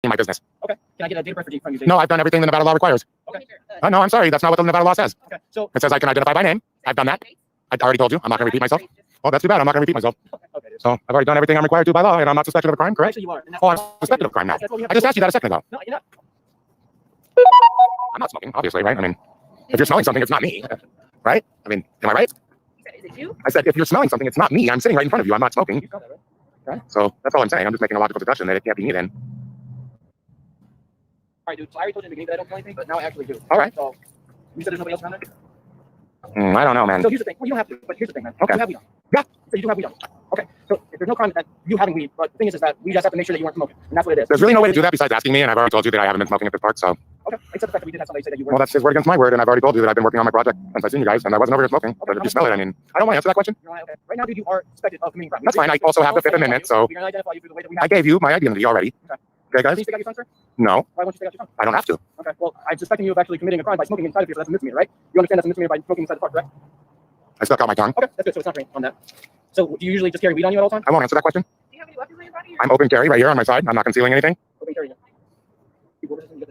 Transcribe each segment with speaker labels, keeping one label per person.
Speaker 1: asking my business.
Speaker 2: Okay. Can I get a date of birth from you, Jason?
Speaker 1: No, I've done everything the Nevada law requires.
Speaker 2: Okay.
Speaker 1: No, I'm sorry. That's not what the Nevada law says.
Speaker 2: Okay. So
Speaker 1: it says I can identify by name. I've done that. I already told you. I'm not going to repeat myself. Oh, that's too bad. I'm not going to repeat myself.
Speaker 2: Okay.
Speaker 1: So I've already done everything I'm required to by law, and I'm not suspected of a crime, correct?
Speaker 2: Actually, you are.
Speaker 1: Oh, I'm suspected of a crime now. I just asked you that a second ago.
Speaker 2: No, you're not.
Speaker 1: I'm not smoking, obviously, right? I mean, if you're smelling something, it's not me, right? I mean, am I right?
Speaker 2: Is it you?
Speaker 1: I said, if you're smelling something, it's not me. I'm sitting right in front of you. I'm not smoking.
Speaker 2: You smell that, right?
Speaker 1: Okay? So that's all I'm saying. I'm just making a logical deduction that it can't be me then.
Speaker 2: All right, dude. So I already told you in the beginning that I don't smell anything, but now I actually do.
Speaker 1: All right.
Speaker 2: So you said there's nobody else around there?
Speaker 1: I don't know, man.
Speaker 2: So here's the thing. Well, you don't have to, but here's the thing, man.
Speaker 1: Okay.
Speaker 2: You have weed on.
Speaker 1: Yeah.
Speaker 2: So you do have weed on. Okay. So if there's no crime that you having weed, but the thing is that we just have to make sure that you weren't smoking, and that's what it is.
Speaker 1: There's really no way to do that besides asking me, and I've already told you that I haven't been smoking at this park, so.
Speaker 2: Okay. Except the fact that we did have somebody say that you were.
Speaker 1: Well, that's his word against my word, and I've already told you that I've been working on my project since I've seen you guys, and I wasn't over here smoking. But if you smell it, I mean, I don't want to answer that question.
Speaker 2: Okay. Right now, dude, you are suspected of committing crime.
Speaker 1: That's fine. I also have the Fifth Amendment, so.
Speaker 2: We're going to identify you through the way that we have.
Speaker 1: I gave you my identity already. Okay, guys?
Speaker 2: Can you stick out your tongue, sir?
Speaker 1: No.
Speaker 2: Why won't you stick out your tongue?
Speaker 1: I don't have to.
Speaker 2: Okay. Well, I'm suspecting you of actually committing a crime by smoking inside of here, so that's a misdemeanor, right? You understand that's a misdemeanor by smoking inside the park, correct?
Speaker 1: I stuck out my tongue.
Speaker 2: Okay, that's good. So it's not rain on that. So do you usually just carry weed on you at all times?
Speaker 1: I won't answer that question.
Speaker 3: Do you have any weapons on your body?
Speaker 1: I'm open carry right here on my side. I'm not concealing anything.
Speaker 2: Okay, carry.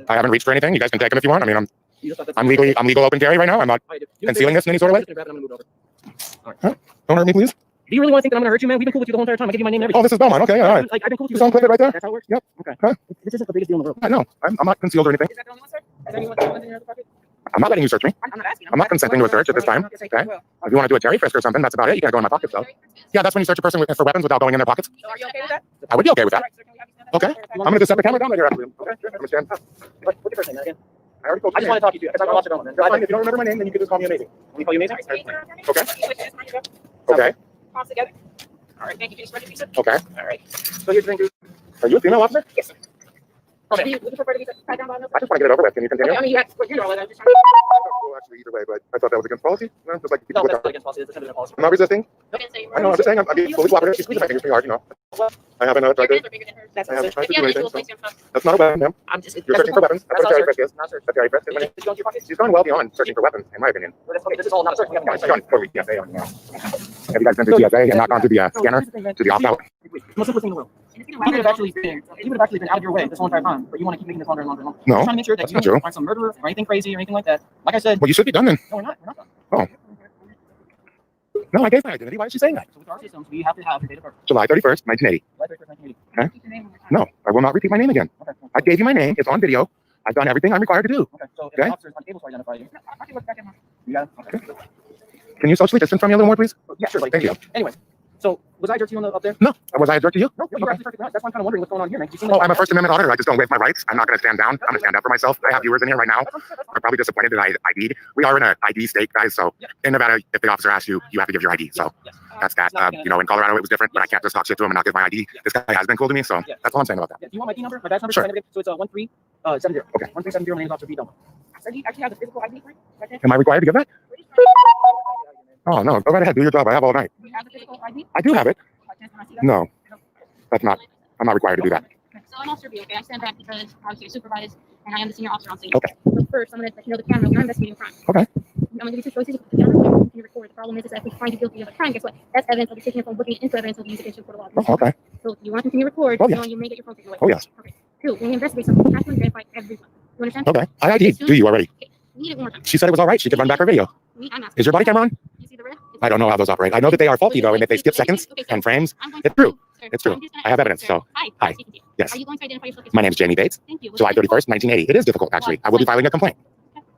Speaker 1: I haven't reached for anything. You guys can take them if you want. I mean,
Speaker 2: You just thought that's-
Speaker 1: I'm legal open carry right now. I'm not
Speaker 2: All right, dude.
Speaker 1: concealing this in any sort of way.
Speaker 2: I'm just gonna grab it, I'm gonna move it over. All right.
Speaker 1: Huh? Don't hurt me, please.
Speaker 2: Do you really want to think that I'm gonna hurt you, man? We've been cool with you the whole entire time. I give you my name and everything.
Speaker 1: Oh, this is Belmont. Okay, all right.
Speaker 2: Like, I've been cool with you.
Speaker 1: Just unclick it right there.
Speaker 2: That's how it works?
Speaker 1: Yep.
Speaker 2: Okay.
Speaker 1: Huh?
Speaker 2: This isn't the biggest deal in the world.
Speaker 1: I know. I'm not concealed or anything.
Speaker 3: Is that the only one, sir?
Speaker 2: Is there anyone in your pocket?
Speaker 1: I'm not letting you search me.
Speaker 3: I'm not asking.
Speaker 1: I'm not consenting to a search at this time. Okay. If you want to do a Terry frisk or something, that's about it. You can't go in my pockets though. Yeah, that's when you search a person for weapons without going in their pockets.
Speaker 3: So are you okay with that?
Speaker 1: I would be okay with that.
Speaker 3: All right, sir, can we have you stand up?
Speaker 1: Okay. I'm gonna just set the camera down right here. Actually. Okay. Sure. I'm gonna stand up.
Speaker 2: What's your first name, man, again?
Speaker 1: I already told
Speaker 2: I
Speaker 1: you.
Speaker 2: just want to talk to you because I watch it on, man. If you don't remember my name, then you can just call me Amazing. Let me call you Amazing.
Speaker 3: Sorry, Spencer, attorney?
Speaker 1: Okay.
Speaker 3: You wish to ask me to go?
Speaker 1: Okay.
Speaker 3: Pause together. All right, thank you. Can you spread your visa?
Speaker 1: Okay.
Speaker 3: All right.
Speaker 2: So here's the thing, dude.
Speaker 1: Are you a female officer?
Speaker 3: Yes, sir.
Speaker 2: Okay.
Speaker 3: Do you prefer to be tied down by another?
Speaker 1: I just want to get it over with. Can you continue?
Speaker 3: Okay, I mean, you have, well, you're all right. I'm just trying
Speaker 1: Well, actually, either way, but I thought that was against policy. No, just like
Speaker 2: No,
Speaker 1: with
Speaker 2: that's
Speaker 1: the-
Speaker 2: not against policy. It's a policy.
Speaker 1: I'm not resisting.
Speaker 3: to say you
Speaker 1: I know. I'm just saying. I'm being fully cooperative. She's squeezing my fingers pretty hard. You know. I haven't tried
Speaker 3: Your
Speaker 1: to.
Speaker 3: hands are bigger than hers.
Speaker 2: That's
Speaker 1: I haven't tried to
Speaker 3: If you
Speaker 1: do
Speaker 3: have
Speaker 1: anything.
Speaker 3: visuals, place your phone.
Speaker 1: That's not a weapon, ma'am.
Speaker 2: I'm just.
Speaker 1: You're searching for weapons. That's what a Terry frisk is.
Speaker 2: Not search.
Speaker 1: A Terry frisk is.
Speaker 2: Did you go into your pockets?
Speaker 1: She's gone well beyond searching for weapons, in my opinion.
Speaker 2: Okay, this is all not a search. We haven't
Speaker 1: Yeah,
Speaker 2: gone
Speaker 1: she's gone totally TSA on you. Have you guys been through TSA and not gone through the scanner, to the opt-out?
Speaker 2: Most simplest thing in the world. You would have actually been out of your way this whole entire time, but you want to keep making this longer and longer and longer.
Speaker 1: No,
Speaker 2: I'm trying to make sure that
Speaker 1: that's
Speaker 2: you
Speaker 1: not true.
Speaker 2: aren't some murderer or anything crazy or anything like that. Like I said,
Speaker 1: Well, you should be done then.
Speaker 2: no, we're not. We're not done.
Speaker 1: Oh. No, I gave my identity. Why is she saying that?
Speaker 2: So with our systems, we have to have your date of birth.
Speaker 1: July 31st, 1980.
Speaker 2: July 31st, 1980.
Speaker 3: Keep your name one more time.
Speaker 1: No, I will not repeat my name again.
Speaker 2: Okay.
Speaker 1: I gave you my name. It's on video. I've done everything I'm required to do.
Speaker 2: Okay. So if
Speaker 1: Okay.
Speaker 2: the officer is unable to identify you,
Speaker 3: No, I can look back at my.
Speaker 2: you got it. Okay.
Speaker 1: Can you socially distance from me a little more, please?
Speaker 2: Yeah, sure. Like,
Speaker 1: Thank you.
Speaker 2: Anyway, so was I a jerk to you up there?
Speaker 1: No. Was I a jerk to you?
Speaker 2: No, you were actually perfectly honest. That's why I'm kind of wondering what's going on here, man. You seem
Speaker 1: Oh,
Speaker 2: like-
Speaker 1: I'm a First Amendment auditor. I just don't waive my rights. I'm not going to stand down. I'm going to stand up for myself. I have viewers in here right now. Are probably disappointed that I ID'd. We are in an ID state, guys. So in Nevada, if the officer asks you, you have to give your ID. So
Speaker 2: Yes.
Speaker 1: that's that. You know, in Colorado, it was different, but I can't just talk shit to him and not give my ID. This guy has been cool to me, so that's all I'm saying about that.
Speaker 2: Yeah, do you want my D number? My badge number?
Speaker 1: Sure.
Speaker 2: So it's 1370.
Speaker 1: Okay.
Speaker 2: 1370. My name is Officer B. Dunlap.
Speaker 3: So do you actually have the physical ID for it? Right there?
Speaker 1: Am I required to give that?
Speaker 3: We're just trying
Speaker 1: Oh, no. Go right ahead. Do your job. I have all night.
Speaker 3: to- you have the physical ID?
Speaker 1: I do have it.
Speaker 3: Can I see that?
Speaker 1: No, that's not. I'm not required to do that.
Speaker 3: Okay, so I'm Officer B, okay? I stand back because obviously you're supervised and I am the senior officer on scene.
Speaker 1: Okay.
Speaker 3: So first, I'm going to let you know the camera, you're investigating a crime.
Speaker 1: Okay.
Speaker 3: I'm going to give you two choices. You put the camera on, you can record. The problem is that if we find you guilty of a crime, guess what? That's evidence of taking your phone, looking into evidence of the use against you for the law.
Speaker 1: Oh, okay.
Speaker 3: So you want to continue to record,
Speaker 1: Oh, yes.
Speaker 3: knowing you may get your phone taken away.
Speaker 1: Oh, yes.
Speaker 3: Okay. Two, when we investigate something, we have to identify everyone. You understand?
Speaker 1: Okay. I ID'd. Do you already?
Speaker 3: Okay. Need it one more time.
Speaker 1: She said it was all right. She could run back her video.
Speaker 3: I'm asking.
Speaker 1: Is your body camera on?
Speaker 3: You see the red?
Speaker 1: I don't know how those operate. I know that they are faulty, though, and that they skip seconds
Speaker 3: Okay, so
Speaker 1: and frames.
Speaker 3: I'm going
Speaker 1: It's
Speaker 3: to-
Speaker 1: true.
Speaker 3: sir,
Speaker 1: It's true.
Speaker 3: I'm just gonna
Speaker 1: I have
Speaker 3: ask
Speaker 1: evidence,
Speaker 3: you,
Speaker 1: so-
Speaker 3: sir. Hi.
Speaker 1: Hi.
Speaker 3: Speaking to you.
Speaker 1: Yes.
Speaker 3: Are you going to identify yourself?
Speaker 1: My name is Jamie Bates.
Speaker 3: Thank you. What's
Speaker 1: July
Speaker 3: your name?
Speaker 1: 31st, 1980. It is difficult, actually. I will be filing a complaint.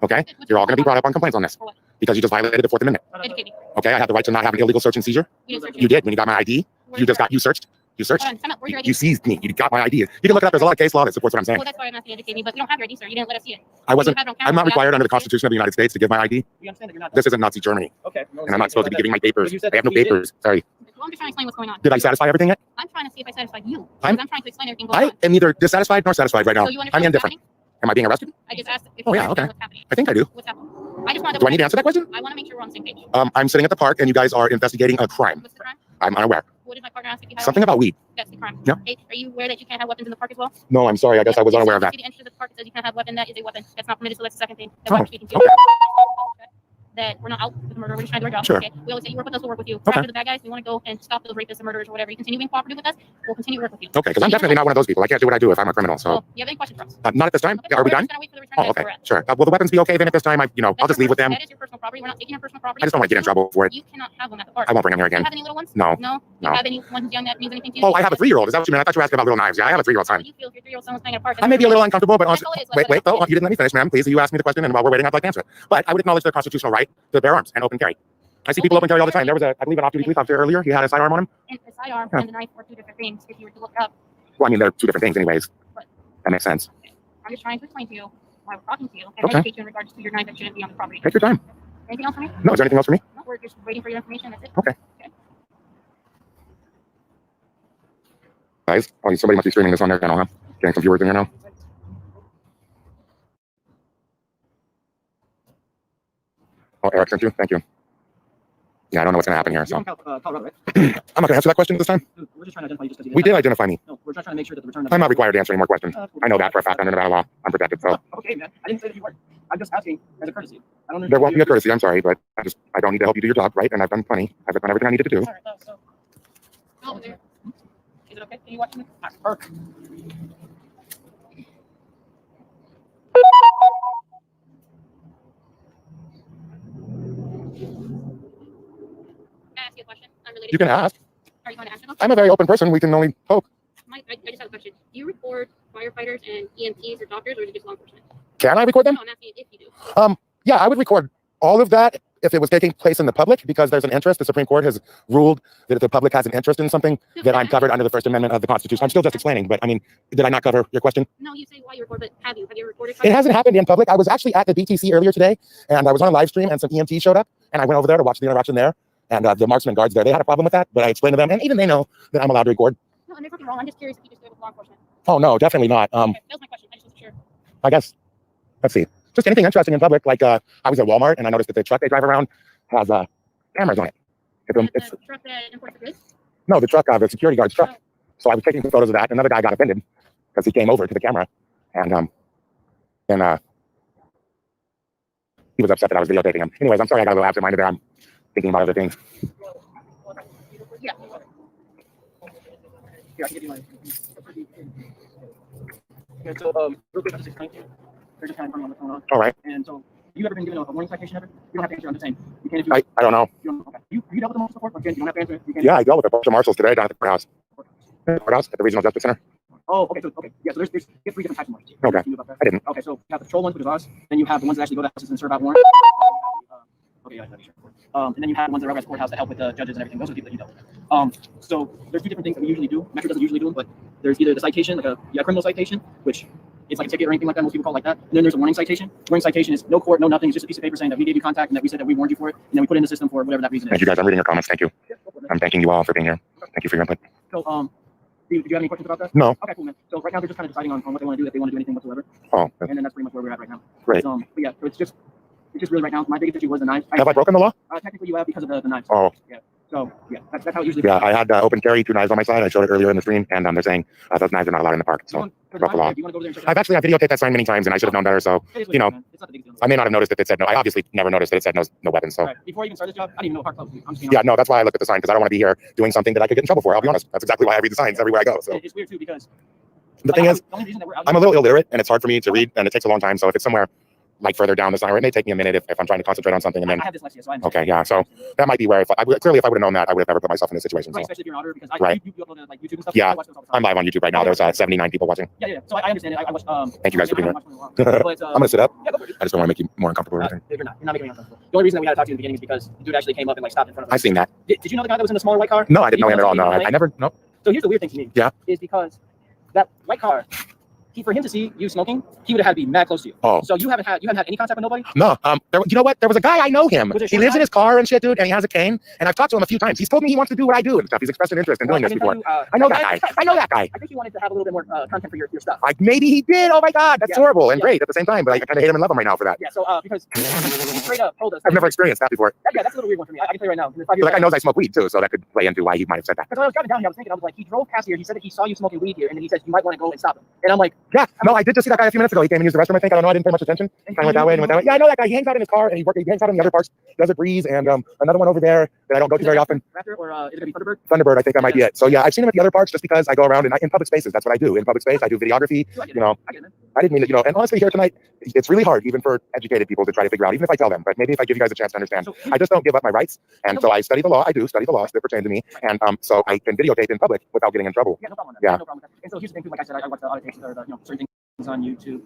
Speaker 1: Okay? You're all going to be brought up on complaints on this
Speaker 3: For what?
Speaker 1: because you just violated the Fourth Amendment.
Speaker 3: Educate me.
Speaker 1: Okay? I have the right to not have an illegal search and seizure.
Speaker 3: You didn't search
Speaker 1: You
Speaker 3: me.
Speaker 1: did when you got my ID.
Speaker 3: Where's
Speaker 1: You just
Speaker 3: your
Speaker 1: got you searched. You searched.
Speaker 3: Hold on, time out. Where's your ID?
Speaker 1: You seized me. You got my ID. You can look it up. There's a lot of case law that supports what I'm saying.
Speaker 3: Well, that's why I'm asking you to educate me, but we don't have your ID, sir. You didn't let us see it.
Speaker 1: I wasn't.
Speaker 3: You have it on camera.
Speaker 1: I'm not
Speaker 3: We have
Speaker 1: required
Speaker 3: it
Speaker 1: under the
Speaker 3: on video.
Speaker 1: Constitution of the United States to give my ID.
Speaker 2: We understand that you're not.
Speaker 1: This isn't Nazi Germany,
Speaker 2: Okay.
Speaker 1: and I'm not supposed to be giving my papers. I have no papers. Sorry.
Speaker 3: Well, I'm just trying to explain what's going on.
Speaker 1: Did I satisfy everything yet?
Speaker 3: I'm trying to see if I satisfied you.
Speaker 1: I'm-
Speaker 3: Because I'm trying to explain everything going
Speaker 1: I
Speaker 3: on.
Speaker 1: am neither dissatisfied nor satisfied right now.
Speaker 3: So you understand
Speaker 1: I'm
Speaker 3: what's
Speaker 1: indifferent.
Speaker 3: happening?
Speaker 1: Am I being arrested?
Speaker 3: I just asked if
Speaker 1: Oh,
Speaker 3: you
Speaker 1: yeah,
Speaker 3: understand
Speaker 1: okay.
Speaker 3: what's happening.
Speaker 1: I think I do.
Speaker 3: What's happening? I just want
Speaker 1: Do I need to answer that question?
Speaker 3: I want to make sure we're on the same page.
Speaker 1: I'm sitting at the park, and you guys are investigating a crime.
Speaker 3: What's the crime?
Speaker 1: I'm unaware.
Speaker 3: What did my partner ask if you had
Speaker 1: Something about weed.
Speaker 3: That's the crime.
Speaker 1: Yeah.
Speaker 3: Okay. Are you aware that you can't have weapons in the park as well?
Speaker 1: No, I'm sorry. I guess I was unaware of that.
Speaker 3: The entrance to the park that says you can't have weapon. That is a weapon. That's not permitted. So that's the second thing. That
Speaker 1: Oh,
Speaker 3: I'm speaking to you.
Speaker 1: okay.
Speaker 3: that we're not out with the murder. We're just trying to do our job.
Speaker 1: Sure.
Speaker 3: Okay. We always say you work with us, we'll work with you.
Speaker 1: Okay.
Speaker 3: After the bad guys, we want to go and stop those rapists and murderers or whatever. You continue being cooperative with us, we'll continue to work with you.
Speaker 1: Okay, because I'm definitely not one of those people. I can't do what I do if I'm a criminal. So,
Speaker 3: Well, you have any questions for us?
Speaker 1: not at this time.
Speaker 3: Okay,
Speaker 1: Are we
Speaker 3: we're
Speaker 1: done?
Speaker 3: just gonna wait for the return
Speaker 1: Oh,
Speaker 3: guys
Speaker 1: okay,
Speaker 3: where we're at.
Speaker 1: sure. Will the weapons be okay then at this time? I'll
Speaker 3: That's
Speaker 1: just
Speaker 3: your
Speaker 1: leave with them.
Speaker 3: That is your personal property. We're not taking your personal property.
Speaker 1: I just don't want to get in trouble for it.
Speaker 3: You cannot have them at the park.
Speaker 1: I won't bring them here
Speaker 3: Do you
Speaker 1: again.
Speaker 3: have any little ones?
Speaker 1: No.
Speaker 3: No? Do
Speaker 1: No.
Speaker 3: you have anyone who's young that means anything to you?
Speaker 1: Oh, I have a 3-year-old. Is that what you mean? I thought you were asking about little knives. Yeah, I have a 3-year-old
Speaker 3: How
Speaker 1: son.
Speaker 3: do you feel if your 3-year-old son was playing at a park?
Speaker 1: I may be a little uncomfortable, but
Speaker 3: That's
Speaker 1: honestly,
Speaker 3: all it is.
Speaker 1: wait, though. You didn't let me finish, ma'am. Please, you asked me the question, and while we're waiting, I'd like to answer it. But I would acknowledge their constitutional right to bear arms and open carry. I see people open carry all the time. There was I believe, an off-duty police officer earlier. He had a sidearm on him.
Speaker 3: And the sidearm
Speaker 1: Yeah.
Speaker 3: and the knife are two different things. If you were to look up,
Speaker 1: Well, I mean, they're two different things anyways.
Speaker 3: What?
Speaker 1: That makes sense.
Speaker 3: I'm just trying to explain to you why we're talking to you and
Speaker 1: Okay.
Speaker 3: educate you in regards to your knife that shouldn't be on the property.
Speaker 1: Take your time.
Speaker 3: Anything else for me?
Speaker 1: No, is there anything else for me?
Speaker 3: No, we're just waiting for your information. That's it.
Speaker 1: Okay. Guys, oh, somebody must be streaming this on their channel, huh? Getting some viewers in here now. Oh, Eric, thank you. Thank you. Yeah, I don't know what's going to happen here, so
Speaker 2: You're from Colorado, right?
Speaker 1: I'm not going to answer that question this time.
Speaker 2: Dude, we're just trying to identify you just because
Speaker 1: We did identify me.
Speaker 2: No, we're just trying to make sure that the return.
Speaker 1: I'm not required to answer any more questions. I know that for a fact. Under Nevada law, I'm protected, so
Speaker 2: Okay, man. I didn't say that you weren't. I'm just asking as a courtesy. I don't.
Speaker 1: there won't be a courtesy. I'm sorry, but I don't need to help you do your job, right? And I've done plenty. I've done everything I needed to do.
Speaker 3: All right, so over there. Is it okay? Are you watching this?
Speaker 2: Perfect.
Speaker 3: Can I ask you a question? Unrelated.
Speaker 1: You can ask.
Speaker 3: Are you going to answer them?
Speaker 1: I'm a very open person. We can only hope.
Speaker 3: I just have a question. Do you record firefighters and EMTs or doctors, or is it just law enforcement?
Speaker 1: Can I record them?
Speaker 3: No, I'm asking if you do.
Speaker 1: Yeah, I would record all of that if it was taking place in the public because there's an interest. The Supreme Court has ruled that if the public has an interest in something, that I'm covered under the First Amendment of the Constitution. I'm still just explaining, but I mean, did I not cover your question?
Speaker 3: No, you say why you record, but have you? Have you recorded?
Speaker 1: It hasn't happened in public. I was actually at the BTC earlier today, and I was on a live stream, and some EMTs showed up, and I went over there to watch the interaction there, and the marksman guards there, they had a problem with that, but I explained to them, and even they know that I'm allowed to record.
Speaker 3: No, and there's nothing wrong. I'm just curious if you just do it with law enforcement.
Speaker 1: Oh, no, definitely not.
Speaker 3: Okay, that was my question. I just wasn't sure.
Speaker 1: I guess, let's see, just anything interesting in public, like I was at Walmart, and I noticed that the truck they drive around has cameras on it.
Speaker 3: That's the truck that imports the goods?
Speaker 1: No, the truck, the security guard's truck.
Speaker 3: Oh.
Speaker 1: So I was taking some photos of that. Another guy got offended because he came over to the camera, and he was upset that I was videotaping him. Anyways, I'm sorry I got a little absent-minded there. I'm thinking about other things.
Speaker 2: Yeah. Here, I can give you my. Yeah, so real quick, I'll just explain to you. They're just kind of running on the phone.
Speaker 1: All right.
Speaker 2: And so, you ever been given a warning citation ever? You don't have to answer. I'm just saying. You can if you.
Speaker 1: I don't know.
Speaker 2: You don't, okay. You dealt with the most before? Or you don't have to answer. You can.
Speaker 1: Yeah, I dealt with a bunch of marshals today down at the courthouse. Courthouse at the Regional Justice Center.
Speaker 2: Oh, okay. So, okay. Yeah. So there's 3 different types of marshals.
Speaker 1: Okay.
Speaker 2: You knew about that?
Speaker 1: I didn't.
Speaker 2: Okay. So you have the patrol ones, which is ours. Then you have the ones that actually go to houses and serve out warrants. Okay. Yeah. Sure. And then you have the ones that are at the courthouse that help with the judges and everything. Those are the people that you dealt with. So there's 2 different things that we usually do. Metro doesn't usually do them, but there's either the citation, like a criminal citation, which it's like a ticket or anything like that. Most people call it like that. And then there's a warning citation. Warning citation is no court, no nothing. It's just a piece of paper saying that we gave you contact and that we said that we warned you for it, and then we put it in the system for whatever that reason is.
Speaker 1: Thank you guys. I'm reading your comments. Thank you.
Speaker 2: Yeah, go for it, man.
Speaker 1: I'm thanking you all for being here. Thank you for your input.
Speaker 2: So, do you have any questions about that?
Speaker 1: No.
Speaker 2: Okay, cool, man. So right now they're just kind of deciding on what they want to do, if they want to do anything whatsoever.
Speaker 1: Oh,
Speaker 2: And then that's pretty much where we're at right now.
Speaker 1: great.
Speaker 2: But yeah, so it's just really right now. My biggest issue was the knives.
Speaker 1: Have I broken the law?
Speaker 2: Technically, you have because of the knives.
Speaker 1: Oh,
Speaker 2: So yeah, that's how it usually.
Speaker 1: yeah. I had open carry 2 knives on my side. I showed it earlier in the stream, and they're saying those knives are not allowed in the park. So broke the law.
Speaker 2: Do you want to go there and check it
Speaker 1: I've
Speaker 2: out?
Speaker 1: actually videotaped that sign many times, and I should have known better. So
Speaker 2: It is what
Speaker 1: you
Speaker 2: it
Speaker 1: know,
Speaker 2: is, man. It's not the biggest deal.
Speaker 1: I may not have noticed if it said no. I obviously never noticed that it said no weapons. So
Speaker 2: Right. Before I even started this job, I didn't even know park closed. I'm just being
Speaker 1: yeah,
Speaker 2: honest.
Speaker 1: no, that's why I looked at the sign because I don't want to be here doing something that I could get in trouble for. I'll be honest. That's exactly why I read the signs everywhere I go. So
Speaker 2: It's weird too because
Speaker 1: the thing is,
Speaker 2: the only reason that we're out
Speaker 1: I'm a little illiterate, and it's hard for me to read, and it takes a long time. So if it's somewhere like further down the sign, or it may take me a minute if I'm trying to concentrate on something, and then
Speaker 2: I have dyslexia, so I understand.
Speaker 1: okay, yeah. So that might be where if I would have known that, I would have never put myself in this situation.
Speaker 2: Right,
Speaker 1: So
Speaker 2: especially if you're an auditor, because
Speaker 1: Right.
Speaker 2: you upload to like YouTube and stuff.
Speaker 1: Yeah.
Speaker 2: I watch those all the time.
Speaker 1: I'm live on YouTube right now. There's 79 people watching.
Speaker 2: Yeah. So I understand it. I watch.
Speaker 1: Thank you guys for being here.
Speaker 2: But,
Speaker 1: I'm gonna sit up.
Speaker 2: Yeah, go for it.
Speaker 1: I just don't want to make you more uncomfortable or anything.
Speaker 2: You're not making me uncomfortable. The only reason that we had to talk to you in the beginning is because the dude actually came up and like stopped in front of us.
Speaker 1: I've seen that.
Speaker 2: Did you know the guy that was in the smaller white car?
Speaker 1: No, I didn't know him at all. No,
Speaker 2: Like-
Speaker 1: I never. No.
Speaker 2: So here's the weird thing to me.
Speaker 1: Yeah.
Speaker 2: Is because that white car, for him to see you smoking, he would have had to be mad close to you.
Speaker 1: Oh.
Speaker 2: So you haven't had any contact with nobody?
Speaker 1: No, you know what? There was a guy I know him.
Speaker 2: Was it
Speaker 1: He
Speaker 2: short
Speaker 1: lives in
Speaker 2: guy?
Speaker 1: his car and shit, dude, and he has a cane. And I've talked to him a few times. He's told me he wants to do what I do and stuff. He's expressed an interest in doing this before. I know that guy. I know that guy.
Speaker 2: I think he wanted to have a little bit more content for your stuff.
Speaker 1: Like maybe he did. Oh my God, that's
Speaker 2: Yeah.
Speaker 1: horrible and
Speaker 2: Yeah.
Speaker 1: great at the same time. But I kind of hate him and love him right now for that.
Speaker 2: Yeah. So because he straight up told us.
Speaker 1: I've never experienced that before.
Speaker 2: Yeah, that's a little weird one for me. I can tell you right now.
Speaker 1: But like I knows I smoke weed too, so that could play into why he might have said that.
Speaker 2: Because when I was driving down here, I was thinking, I was like, he drove past here. He said that he saw you smoking weed here, and then he said you might want to go and stop him. And I'm like,
Speaker 1: Yeah, no, I did just see that guy a few minutes ago. He came and used the restroom, I think. I don't know. I didn't pay much attention. Kind of went that way and went that way. Yeah, I know that guy. He hangs out in his car and he hangs out in the other parks. Desert Breeze and another one over there that I don't go to very often.
Speaker 2: Raptor or is it gonna be Thunderbird?
Speaker 1: Thunderbird, I think that might be it. So yeah, I've seen him at the other parks just because I go around in public spaces. That's what I do. In public space, I do videography. You know, I didn't mean to, and honestly here tonight, it's really hard even for educated people to try to figure out, even if I tell them, but maybe if I give you guys a chance to understand. I just don't give up my rights. And so I study the law. I do study the laws that pertain to me. And so I can videotape in public without getting in trouble.
Speaker 2: Yeah, no problem.
Speaker 1: Yeah.
Speaker 2: No problem with that. And so here's the thing too, like I said, I watch the audit tapes or the, certain things on YouTube.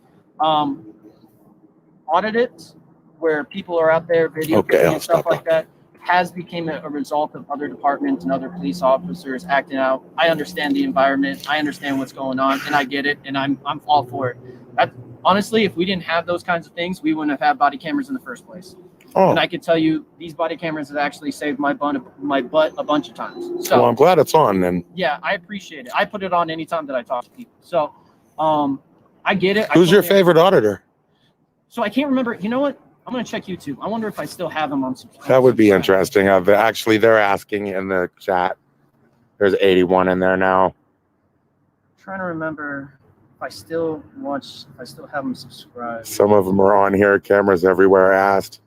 Speaker 2: Audits where people are out there videotaping and stuff like that has become a result of other departments and other police officers acting out. I understand the environment. I understand what's going on, and I get it, and I'm all for it. Honestly, if we didn't have those kinds of things, we wouldn't have had body cameras in the first place.
Speaker 1: Oh.
Speaker 2: And I can tell you, these body cameras have actually saved my butt a bunch of times. So
Speaker 1: well, I'm glad it's on then.
Speaker 2: yeah, I appreciate it. I put it on anytime that I talk to people. So I get it.
Speaker 1: Who's your favorite auditor?
Speaker 2: So I can't remember. You know what? I'm going to check YouTube. I wonder if I still have them on subscribe.
Speaker 1: That would be interesting. Actually, they're asking in the chat. There's 81 in there now.
Speaker 2: I'm trying to remember if I still have them subscribed.
Speaker 1: Some of them are on here. Cameras everywhere asked.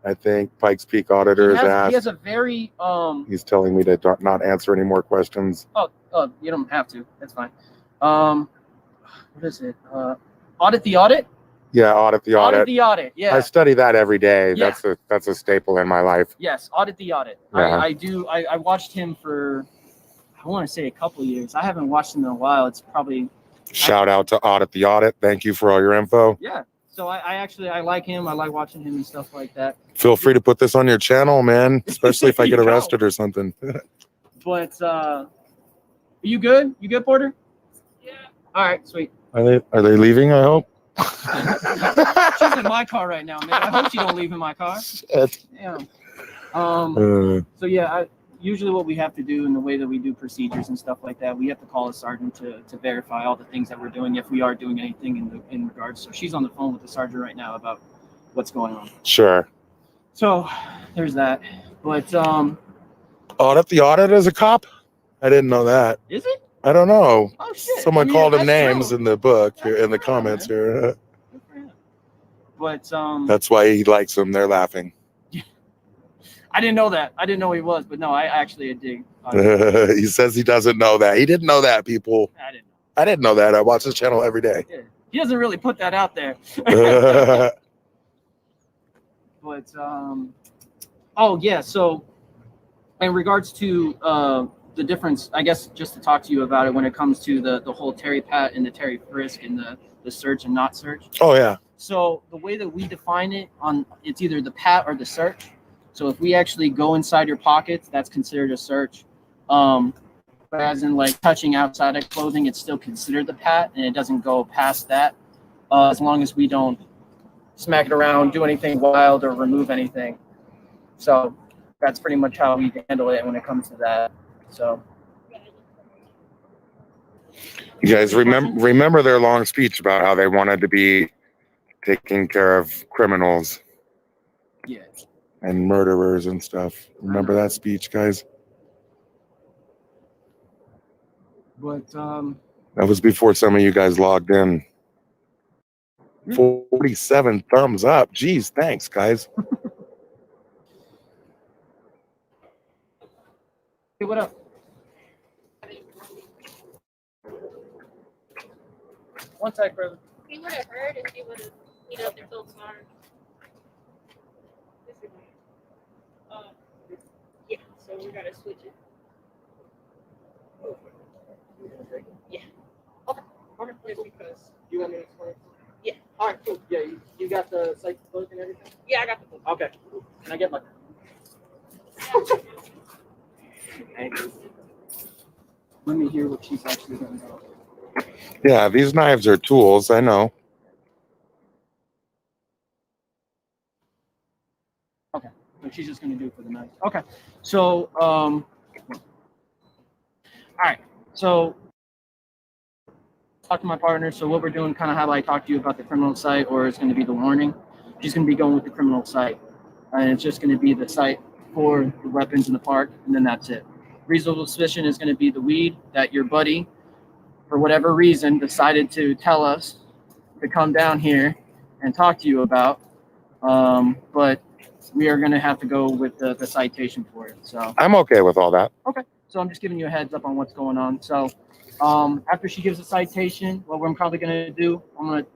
Speaker 1: I think Pikes Peak Auditor is asked.
Speaker 2: He has a very
Speaker 1: He's telling me to not answer any more questions.
Speaker 2: Oh, you don't have to. That's fine. What is it? Audit the audit?
Speaker 1: Yeah, audit the audit.
Speaker 2: Audit the audit. Yeah.
Speaker 1: I study that every day.
Speaker 2: Yeah.
Speaker 1: That's a staple in my life.
Speaker 2: Yes, audit the audit.
Speaker 1: Yeah.
Speaker 2: I do. I watched him for, I want to say a couple of years. I haven't watched him in a while. It's probably.
Speaker 1: Shout out to Audit the Audit. Thank you for all your info.
Speaker 2: Yeah. So I actually like him. I like watching him and stuff like that.
Speaker 1: Feel free to put this on your channel, man. Especially if I get
Speaker 2: You go.
Speaker 1: arrested or something.
Speaker 2: But are you good? You good, Porter? Yeah. All right, sweet.
Speaker 1: Are they leaving? I hope.
Speaker 2: She's in my car right now, man. I hope she don't leave in my car. Yeah. So yeah, usually what we have to do in the way that we do procedures and stuff like that, we have to call a sergeant to verify all the things that we're doing if we are doing anything in regards. So she's on the phone with the sergeant right now about what's going on.
Speaker 1: Sure.
Speaker 2: So there's that. But
Speaker 1: Audit the Audit is a cop? I didn't know that.
Speaker 2: is it?
Speaker 1: I don't know.
Speaker 2: Oh shit.
Speaker 1: Someone
Speaker 2: I mean,
Speaker 1: called him
Speaker 2: that's
Speaker 1: names
Speaker 2: true.
Speaker 1: in the book here,
Speaker 2: That's
Speaker 1: in the
Speaker 2: true,
Speaker 1: comments
Speaker 2: man.
Speaker 1: here.
Speaker 2: Good for him. But
Speaker 1: That's why he likes them. They're laughing.
Speaker 2: I didn't know that. I didn't know he was, but no, I actually dig.
Speaker 1: He says he doesn't know that. He didn't know that, people.
Speaker 2: I didn't know.
Speaker 1: I didn't know that. I watch his channel every day.
Speaker 2: Yeah. He doesn't really put that out there. But oh yeah, so in regards to the difference, I guess just to talk to you about it when it comes to the whole Terry Pat and the Terry Frisk and the search and not search.
Speaker 1: Oh yeah.
Speaker 2: So the way that we define it it's either the pat or the search. So if we actually go inside your pockets, that's considered a search. But as in like touching outside of clothing, it's still considered the pat, and it doesn't go past that. As long as we don't smack it around, do anything wild, or remove anything. So that's pretty much how we handle it when it comes to that. So
Speaker 1: You guys remember their long speech about how they wanted to be taking care of criminals
Speaker 2: yeah.
Speaker 1: and murderers and stuff. Remember that speech, guys?
Speaker 2: But
Speaker 1: That was before some of you guys logged in. 47 thumbs up. Geez, thanks, guys.
Speaker 2: hey, what up? One sec, brother.
Speaker 3: He would have heard if he would have, they're so smart. Yeah, so we gotta switch it. Yeah. Okay.
Speaker 2: Because you want me to explain?
Speaker 3: Yeah.
Speaker 2: All right, cool. Yeah, you got the site book and everything?
Speaker 3: Yeah, I got the book.
Speaker 2: Okay. Can I get my? Thank you. Let me hear what she's actually going to do.
Speaker 1: Yeah, these knives are tools. I know.
Speaker 2: Okay. So she's just going to do it for the night. Okay. So, all right. So, talk to my partner. So what we're doing, kind of how I talked to you about the criminal site, or it's going to be the warning. She's going to be going with the criminal site, and it's just going to be the site for the weapons in the park, and then that's it. Reasonable suspicion is going to be the weed that your buddy for whatever reason, decided to tell us to come down here and talk to you about. But we are going to have to go with the citation for it. So
Speaker 1: I'm okay with all that.
Speaker 2: okay. So I'm just giving you a heads up on what's going on. So after she gives a citation, what we're probably going to do, I'm going to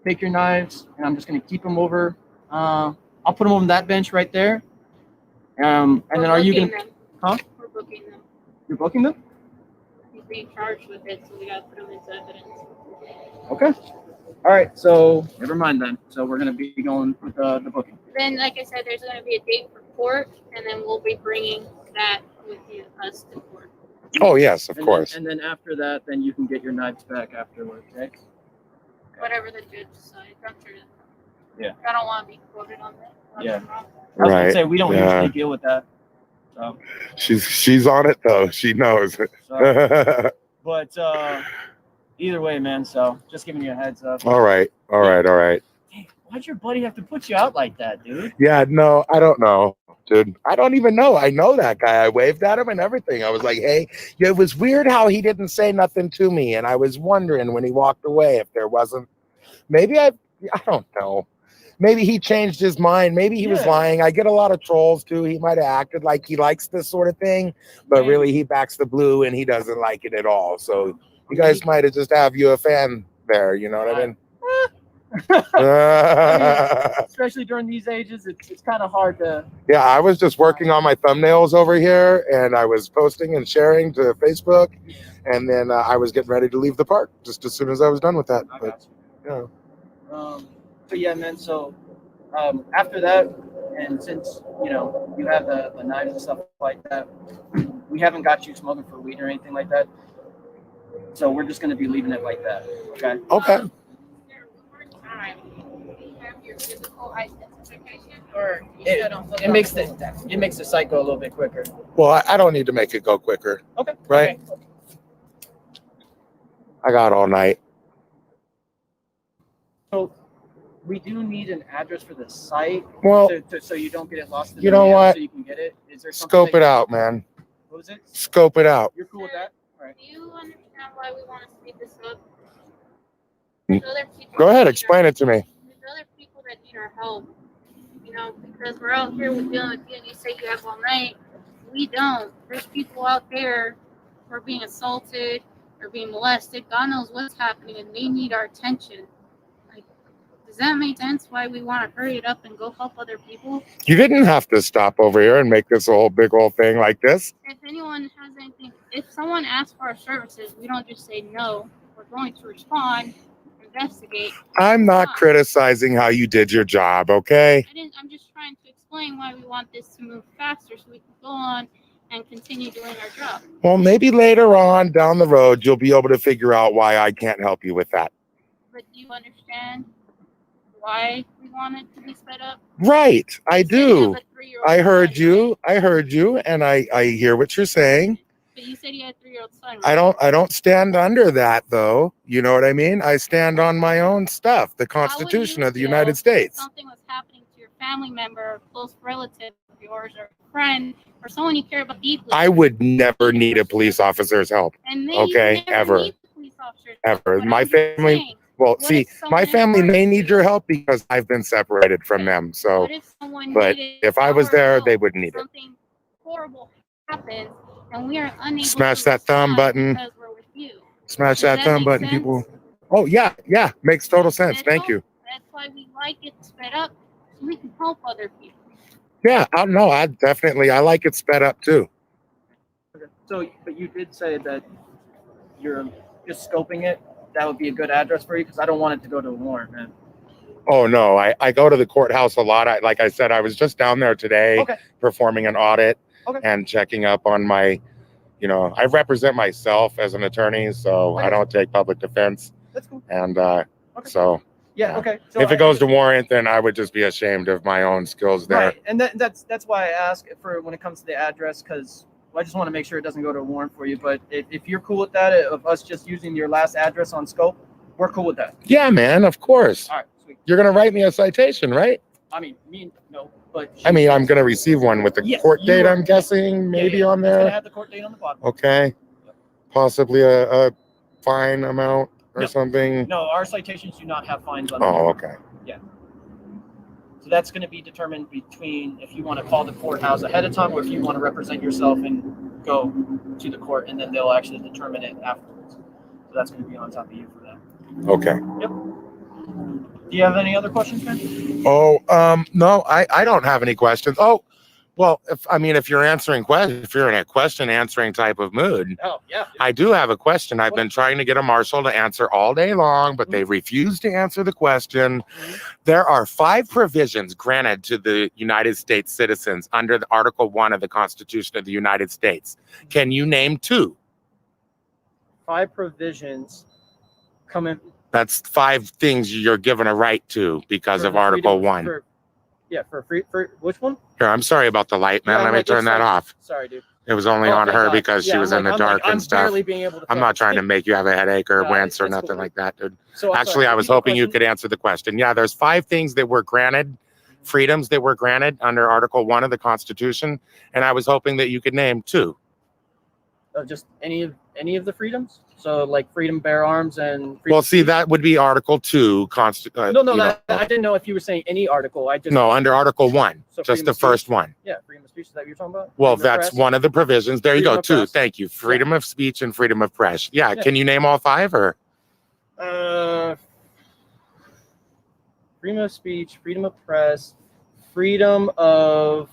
Speaker 2: take your knives and I'm just going to keep them over. I'll put them on that bench right there. And then are you going to? Huh?
Speaker 3: We're booking them.
Speaker 2: You're booking them?
Speaker 3: He's being charged with it, so we gotta put them into evidence.
Speaker 2: Okay. All right. So never mind then. So we're going to be going with the booking.
Speaker 3: Then, like I said, there's gonna be a date for court, and then we'll be bringing that with us to court.
Speaker 1: Oh yes, of course.
Speaker 2: And then after that, then you can get your knives back afterwards, right?
Speaker 3: Whatever the judge decides. I'm sure.
Speaker 2: Yeah.
Speaker 3: I don't want to be quoted on that.
Speaker 2: Yeah.
Speaker 3: I'm wrong.
Speaker 2: I was gonna
Speaker 1: Right.
Speaker 2: say we don't
Speaker 1: Yeah.
Speaker 2: usually deal with that. So,
Speaker 1: She's on it though. She knows.
Speaker 2: so but either way, man. So just giving you a heads up.
Speaker 1: All right.
Speaker 2: Hey, why'd your buddy have to put you out like that, dude?
Speaker 1: Yeah, no, I don't know, dude. I don't even know. I know that guy. I waved at him and everything. I was like, hey, yeah, it was weird how he didn't say nothing to me. And I was wondering when he walked away if there wasn't, maybe I don't know. Maybe he changed his mind. Maybe he was
Speaker 2: Yeah.
Speaker 1: lying. I get a lot of trolls too. He might have acted like he likes this sort of thing, but
Speaker 2: Maybe.
Speaker 1: really he backs the blue and he doesn't like it at all. So you guys might have just have you a fan there. You know what I mean?
Speaker 2: Especially during these ages, it's kind of hard to.
Speaker 1: Yeah, I was just working on my thumbnails over here and I was posting and sharing to Facebook. And then I was getting ready to leave the park just as soon as I was done with that.
Speaker 2: I
Speaker 1: But,
Speaker 2: got
Speaker 1: yeah.
Speaker 2: you. So yeah, man. So after that, and since you have the knives and stuff like that, we haven't got you smoking for weed or anything like that. So we're just gonna be leaving it like that. Okay.
Speaker 1: Okay.
Speaker 2: Or it makes the site go a little bit quicker.
Speaker 1: Well, I don't need to make it go quicker.
Speaker 2: Okay.
Speaker 1: Right.
Speaker 2: Okay.
Speaker 1: I got all night.
Speaker 2: So we do need an address for the site,
Speaker 1: Well,
Speaker 2: so you don't get it lost. In
Speaker 1: you
Speaker 2: the
Speaker 1: know
Speaker 2: mail,
Speaker 1: what?
Speaker 2: So you can get it. Is there something
Speaker 1: scope
Speaker 2: that
Speaker 1: it
Speaker 2: you-
Speaker 1: out, man.
Speaker 2: What was it?
Speaker 1: Scope it out.
Speaker 2: You're cool with that? All right.
Speaker 3: Do you understand why we want to speed this up?
Speaker 1: Mm.
Speaker 3: There's other people
Speaker 1: Go
Speaker 3: that
Speaker 1: ahead,
Speaker 3: need
Speaker 1: explain it to me.
Speaker 3: There's other people that need our help. Because we're out here with dealing with you, and you say you have all night. We don't. There's people out there who are being assaulted or being molested. God knows what's happening, and they need our attention. Like, does that make sense? Why we want to hurry it up and go help other people?
Speaker 1: You didn't have to stop over here and make this a whole big old thing like this.
Speaker 3: If anyone has anything, if someone asks for our services, we don't just say no. We're going to respond, investigate.
Speaker 1: I'm not criticizing how you did your job, okay?
Speaker 3: I'm just trying to explain why we want this to move faster so we can go on and continue doing our job.
Speaker 1: Well, maybe later on down the road, you'll be able to figure out why I can't help you with that.
Speaker 3: But do you understand why we want it to be sped up?
Speaker 1: Right, I do. I heard you.
Speaker 3: Right?
Speaker 1: I heard you, and I hear what you're saying.
Speaker 3: But you said you had a 3-year-old son.
Speaker 1: I don't stand under that though. You know what I mean? I stand on my own stuff, the
Speaker 3: How would
Speaker 1: Constitution
Speaker 3: you
Speaker 1: of the
Speaker 3: feel
Speaker 1: United
Speaker 3: if
Speaker 1: States.
Speaker 3: something was happening to your family member, or close relative of yours, or friend, or someone you care about deeply.
Speaker 1: I would never need a police officer's help.
Speaker 3: And they
Speaker 1: Okay,
Speaker 3: never
Speaker 1: ever.
Speaker 3: need the police officers.
Speaker 1: Ever.
Speaker 3: But
Speaker 1: My
Speaker 3: I'm just
Speaker 1: family-
Speaker 3: saying,
Speaker 1: Well,
Speaker 3: what
Speaker 1: see,
Speaker 3: if someone
Speaker 1: my
Speaker 3: is
Speaker 1: family
Speaker 3: hurt?
Speaker 1: may need your help because I've been separated from them. So,
Speaker 3: What if someone
Speaker 1: but
Speaker 3: needed
Speaker 1: if I was
Speaker 3: our
Speaker 1: there,
Speaker 3: help?
Speaker 1: they would need it.
Speaker 3: Something horrible happens, and we are unable
Speaker 1: Smash
Speaker 3: to
Speaker 1: that thumb
Speaker 3: respond
Speaker 1: button.
Speaker 3: because we're with you.
Speaker 1: Smash
Speaker 3: Does
Speaker 1: that
Speaker 3: that
Speaker 1: thumb
Speaker 3: make
Speaker 1: button,
Speaker 3: sense?
Speaker 1: people. Oh, yeah, makes total sense.
Speaker 3: That's
Speaker 1: Thank
Speaker 3: all.
Speaker 1: you.
Speaker 3: That's why we like it sped up, so we can help other people.
Speaker 1: Yeah, I don't know. I like it sped up too.
Speaker 2: Okay. So, but you did say that you're just scoping it. That would be a good address for you because I don't want it to go to a warrant, man.
Speaker 1: Oh, no, I go to the courthouse a lot. Like I said, I was just down there today
Speaker 2: Okay.
Speaker 1: performing an audit
Speaker 2: Okay.
Speaker 1: and checking up on my, I represent myself as an attorney, so I don't take public defense.
Speaker 2: That's cool.
Speaker 1: And
Speaker 2: Okay. Yeah. Okay. So
Speaker 1: if it goes to warrant, then I would just be ashamed of my own skills there.
Speaker 2: right, and that's why I ask for when it comes to the address because I just want to make sure it doesn't go to a warrant for you. But if you're cool with that, of us just using your last address on scope, we're cool with that.
Speaker 1: Yeah, man, of course.
Speaker 2: All right, sweet.
Speaker 1: You're going to write me a citation, right?
Speaker 2: I mean, no, but
Speaker 1: I mean, I'm going to receive one with the
Speaker 2: Yes,
Speaker 1: court
Speaker 2: you
Speaker 1: date,
Speaker 2: are.
Speaker 1: I'm guessing, maybe
Speaker 2: Yeah,
Speaker 1: on
Speaker 2: It's gonna
Speaker 1: there.
Speaker 2: have the court date on the bottom.
Speaker 1: Okay. Possibly a fine amount or
Speaker 2: No.
Speaker 1: something?
Speaker 2: No, our citations do not have fines on them.
Speaker 1: Oh, okay.
Speaker 2: So that's going to be determined between if you want to call the courthouse ahead of time or if you want to represent yourself and go to the court, and then they'll actually determine it afterwards. So that's going to be on top of you for that.
Speaker 1: Okay.
Speaker 2: Do you have any other questions, Ben?
Speaker 1: Oh, no, I don't have any questions. Oh, well, if you're answering questions, if you're in a question answering type of mood,
Speaker 2: Oh, yeah.
Speaker 1: I do have a question. I've been trying to get a marshal to answer all day long, but they refuse to answer the question. There are 5 provisions granted to the United States citizens under the Article 1 of the Constitution of the United States. Can you name 2?
Speaker 2: 5 provisions come in.
Speaker 1: That's 5 things you're given a right to because
Speaker 2: for
Speaker 1: of
Speaker 2: the
Speaker 1: Article
Speaker 2: freedom-
Speaker 1: 1.
Speaker 2: For which one?
Speaker 1: Here, I'm sorry about the light, man.
Speaker 2: Yeah,
Speaker 1: Let me
Speaker 2: like,
Speaker 1: turn
Speaker 2: it's
Speaker 1: that
Speaker 2: like-
Speaker 1: off.
Speaker 2: Sorry, dude.
Speaker 1: It was only
Speaker 2: Oh,
Speaker 1: on
Speaker 2: thank
Speaker 1: her
Speaker 2: God.
Speaker 1: because she
Speaker 2: Yeah,
Speaker 1: was
Speaker 2: I'm
Speaker 1: in the
Speaker 2: like-
Speaker 1: dark
Speaker 2: I'm
Speaker 1: and stuff.
Speaker 2: barely being able to
Speaker 1: I'm not trying to make you have a headache or
Speaker 2: No,
Speaker 1: wince or
Speaker 2: it's
Speaker 1: nothing
Speaker 2: cool.
Speaker 1: like that, dude.
Speaker 2: So, I'm
Speaker 1: Actually,
Speaker 2: sorry,
Speaker 1: I was
Speaker 2: repeat the
Speaker 1: hoping you
Speaker 2: question.
Speaker 1: could answer the question. Yeah, there's 5 things that were granted, freedoms that were granted under Article 1 of the Constitution, and I was hoping that you could name 2.
Speaker 2: Just any of the freedoms. So like freedom to bear arms and. Freedom
Speaker 1: Well,
Speaker 2: to
Speaker 1: see,
Speaker 2: speech?
Speaker 1: that would be Article 2.
Speaker 2: No, I didn't know if you were saying any article. I just
Speaker 1: No, under Article 1,
Speaker 2: So
Speaker 1: just
Speaker 2: freedom
Speaker 1: the
Speaker 2: of
Speaker 1: first
Speaker 2: speech?
Speaker 1: one.
Speaker 2: Yeah, freedom of speech. Is that what you're talking about?
Speaker 1: Well,
Speaker 2: Freedom of
Speaker 1: that's
Speaker 2: press?
Speaker 1: one of the provisions. There you
Speaker 2: Freedom
Speaker 1: go,
Speaker 2: of
Speaker 1: 2.
Speaker 2: press.
Speaker 1: Thank you. Freedom of speech and freedom of press. Yeah,
Speaker 2: Yeah.
Speaker 1: can you name all 5 or?
Speaker 2: Freedom of speech, freedom of press, freedom of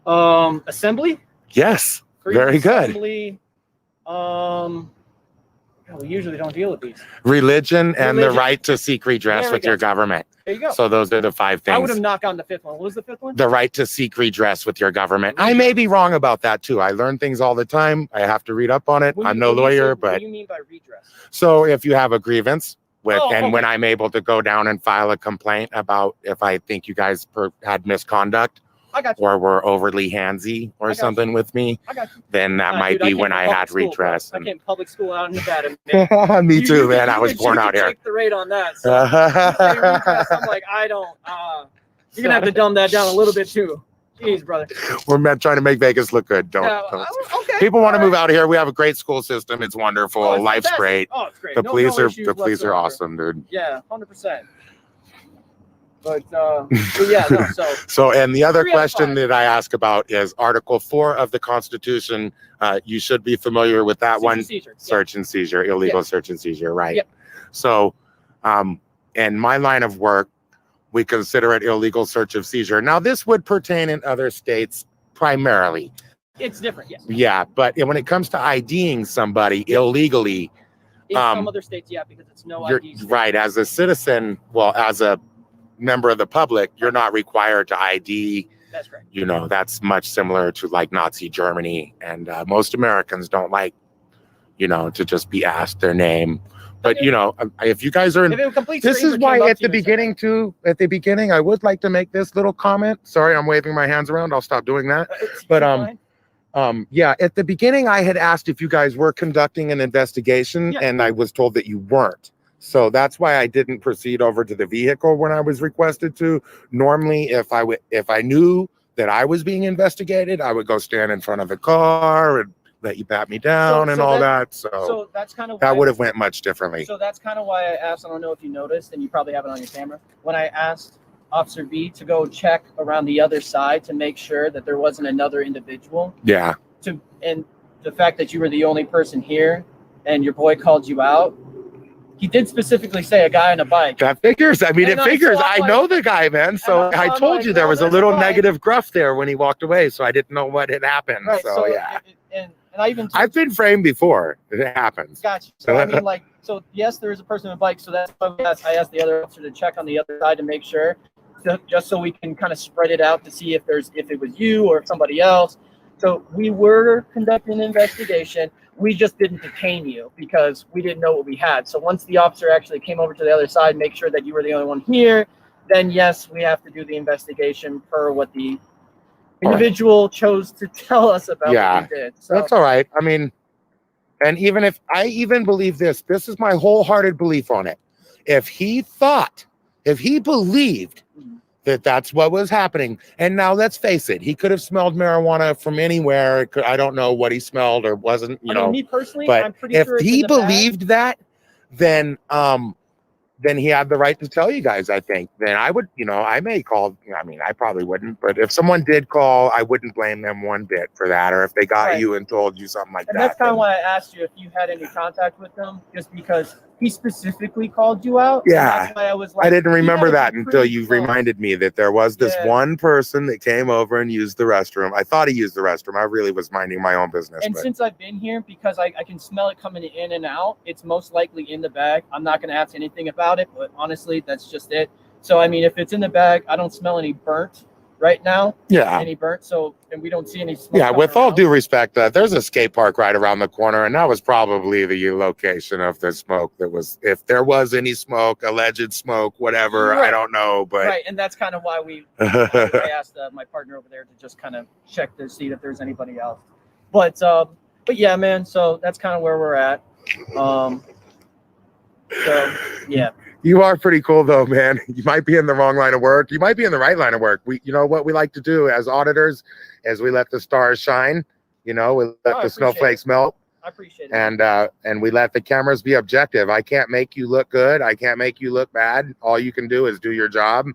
Speaker 2: assembly.
Speaker 1: Yes,
Speaker 2: Freedom
Speaker 1: very
Speaker 2: of
Speaker 1: good.
Speaker 2: Assembly. We usually don't deal with these.
Speaker 1: Religion and the
Speaker 2: Religion.
Speaker 1: right to seek redress
Speaker 2: There we
Speaker 1: with your
Speaker 2: go.
Speaker 1: government.
Speaker 2: There you go.
Speaker 1: So those are the 5
Speaker 2: I would
Speaker 1: things.
Speaker 2: have knocked on the 5th one. What was the 5th one?
Speaker 1: The right to seek redress with your government. I may be wrong about that too. I learn things all the time. I have to read up on it. I'm no lawyer,
Speaker 2: What
Speaker 1: but
Speaker 2: do you mean by redress?
Speaker 1: so if you have a grievance with,
Speaker 2: Oh,
Speaker 1: and when
Speaker 2: okay.
Speaker 1: I'm able to go down and file a complaint about if I think you guys had misconduct
Speaker 2: I got you.
Speaker 1: or were overly handsy or
Speaker 2: I got
Speaker 1: something with me,
Speaker 2: I got you.
Speaker 1: then that
Speaker 2: Nah,
Speaker 1: might
Speaker 2: dude, I
Speaker 1: be
Speaker 2: came
Speaker 1: when
Speaker 2: from
Speaker 1: I
Speaker 2: public
Speaker 1: had
Speaker 2: school, bro.
Speaker 1: redress.
Speaker 2: I came from public school out in Nevada.
Speaker 1: And me too, man. I was
Speaker 2: You
Speaker 1: born
Speaker 2: can
Speaker 1: out here.
Speaker 2: Take the rate on that. So you say redress, I'm like, I don't. You're gonna have to dumb that down a little bit too. Jeez, brother.
Speaker 1: We're trying to make Vegas look good. Don't.
Speaker 2: Okay.
Speaker 1: People want to
Speaker 2: all
Speaker 1: move
Speaker 2: right.
Speaker 1: out here. We have a great school system. It's wonderful.
Speaker 2: Oh, it's
Speaker 1: Life's
Speaker 2: fantastic.
Speaker 1: great.
Speaker 2: Oh, it's great.
Speaker 1: The
Speaker 2: No
Speaker 1: police
Speaker 2: issues
Speaker 1: are
Speaker 2: whatsoever.
Speaker 1: awesome, dude.
Speaker 2: Yeah, 100%. But yeah, no.
Speaker 1: So, and the other
Speaker 2: 3 out of
Speaker 1: question
Speaker 2: 5.
Speaker 1: that I ask about is Article 4 of the Constitution. You should be familiar with that one.
Speaker 2: Seizure.
Speaker 1: Search and seizure, illegal
Speaker 2: Yeah.
Speaker 1: search and seizure, right?
Speaker 2: Yep.
Speaker 1: So, in my line of work, we consider it illegal search of seizure. Now, this would pertain in other states primarily.
Speaker 2: It's different, yes.
Speaker 1: Yeah, but when it comes to IDing somebody illegally,
Speaker 2: In some other states, yeah, because it's no
Speaker 1: you're
Speaker 2: ID. state.
Speaker 1: right. As a citizen, well, as a member of the public, you're not required to ID.
Speaker 2: That's right.
Speaker 1: You know, that's much similar to like Nazi Germany. And most Americans don't like, to just be asked their name. But, if you guys are in,
Speaker 2: If a complete
Speaker 1: this
Speaker 2: stranger
Speaker 1: is why
Speaker 2: came up
Speaker 1: at
Speaker 2: to you
Speaker 1: the
Speaker 2: and said
Speaker 1: beginning at the beginning, I would like to make this little comment. Sorry, I'm waving my hands around. I'll stop doing that.
Speaker 2: that, it's
Speaker 1: But,
Speaker 2: fine.
Speaker 1: yeah, at the beginning, I had asked if you guys were conducting an investigation,
Speaker 2: Yeah.
Speaker 1: and I was told that you weren't. So that's why I didn't proceed over to the vehicle when I was requested to. Normally, if I knew that I was being investigated, I would go stand in front of the car and let you pat me down and all that.
Speaker 2: So that's kind of
Speaker 1: that would have went much differently.
Speaker 2: So that's kind of why I asked. I don't know if you noticed, and you probably have it on your camera. When I asked Officer B to go check around the other side to make sure that there wasn't another individual.
Speaker 1: Yeah.
Speaker 2: And the fact that you were the only person here, and your boy called you out. He did specifically say a guy on a bike.
Speaker 1: That figures. I mean,
Speaker 2: And
Speaker 1: it figures.
Speaker 2: so I'm
Speaker 1: I know the guy, man. So
Speaker 2: and
Speaker 1: I
Speaker 2: I'm
Speaker 1: told
Speaker 2: like,
Speaker 1: you there
Speaker 2: well,
Speaker 1: was a
Speaker 2: that's
Speaker 1: little
Speaker 2: fine.
Speaker 1: negative gruff there when he walked away. So I didn't know what had happened.
Speaker 2: Right.
Speaker 1: So yeah.
Speaker 2: And I even
Speaker 1: I've been framed before. It happens.
Speaker 2: Gotcha. So I mean, so yes, there is a person on a bike. So that's why I asked the other officer to check on the other side to make sure, just so we can kind of spread it out to see if it was you or somebody else. So we were conducting an investigation. We just didn't detain you because we didn't know what we had. So once the officer actually came over to the other side, make sure that you were the only one here, then yes, we have to do the investigation per what the individual chose to tell us about what he did. So
Speaker 1: that's all right. I mean, and even if I even believe this is my wholehearted belief on it. If he believed that that's what was happening. And now let's face it, he could have smelled marijuana from anywhere. I don't know what he smelled or wasn't,
Speaker 2: I mean, me personally,
Speaker 1: but
Speaker 2: I'm pretty
Speaker 1: if
Speaker 2: sure it's
Speaker 1: he
Speaker 2: in the bag.
Speaker 1: believed that, then he had the right to tell you guys, I think. Then I would, I may call, I mean, I probably wouldn't, but if someone did call, I wouldn't blame them one bit for that. Or if they got
Speaker 2: Right.
Speaker 1: you and told you something like
Speaker 2: And
Speaker 1: that.
Speaker 2: that's kind of why I asked you if you had any contact with them, just because he specifically called you out. And
Speaker 1: Yeah.
Speaker 2: that's why I was like,
Speaker 1: I didn't
Speaker 2: you
Speaker 1: remember
Speaker 2: gotta
Speaker 1: that
Speaker 2: be
Speaker 1: until
Speaker 2: pretty
Speaker 1: you
Speaker 2: close.
Speaker 1: reminded me that there was this
Speaker 2: Yeah.
Speaker 1: one person that came over and used the restroom. I thought he used the restroom. I really was minding my own business.
Speaker 2: And
Speaker 1: but
Speaker 2: since I've been here, because I can smell it coming in and out, it's most likely in the bag. I'm not going to ask anything about it, but honestly, that's just it. So, I mean, if it's in the bag, I don't smell any burnt right now.
Speaker 1: yeah.
Speaker 2: Any burnt. So, and we don't see any smoke.
Speaker 1: Yeah,
Speaker 2: coming
Speaker 1: with all
Speaker 2: around.
Speaker 1: due respect, there's a skate park right around the corner, and that was probably the location of the smoke that was, if there was any smoke, alleged smoke, whatever, I
Speaker 2: Right.
Speaker 1: don't know, but
Speaker 2: Right, and that's kind of why I asked my partner over there to just kind of check to see if there's anybody else. But yeah, man. So that's kind of where we're at. So yeah.
Speaker 1: You are pretty cool though, man. You might be in the wrong line of work. You might be in the right line of work. You know what we like to do as auditors, as we let the stars shine, we let the snowflakes melt.
Speaker 2: I appreciate it.
Speaker 1: And we let the cameras be objective. I can't make you look good. I can't make you look bad. All you can do is do your job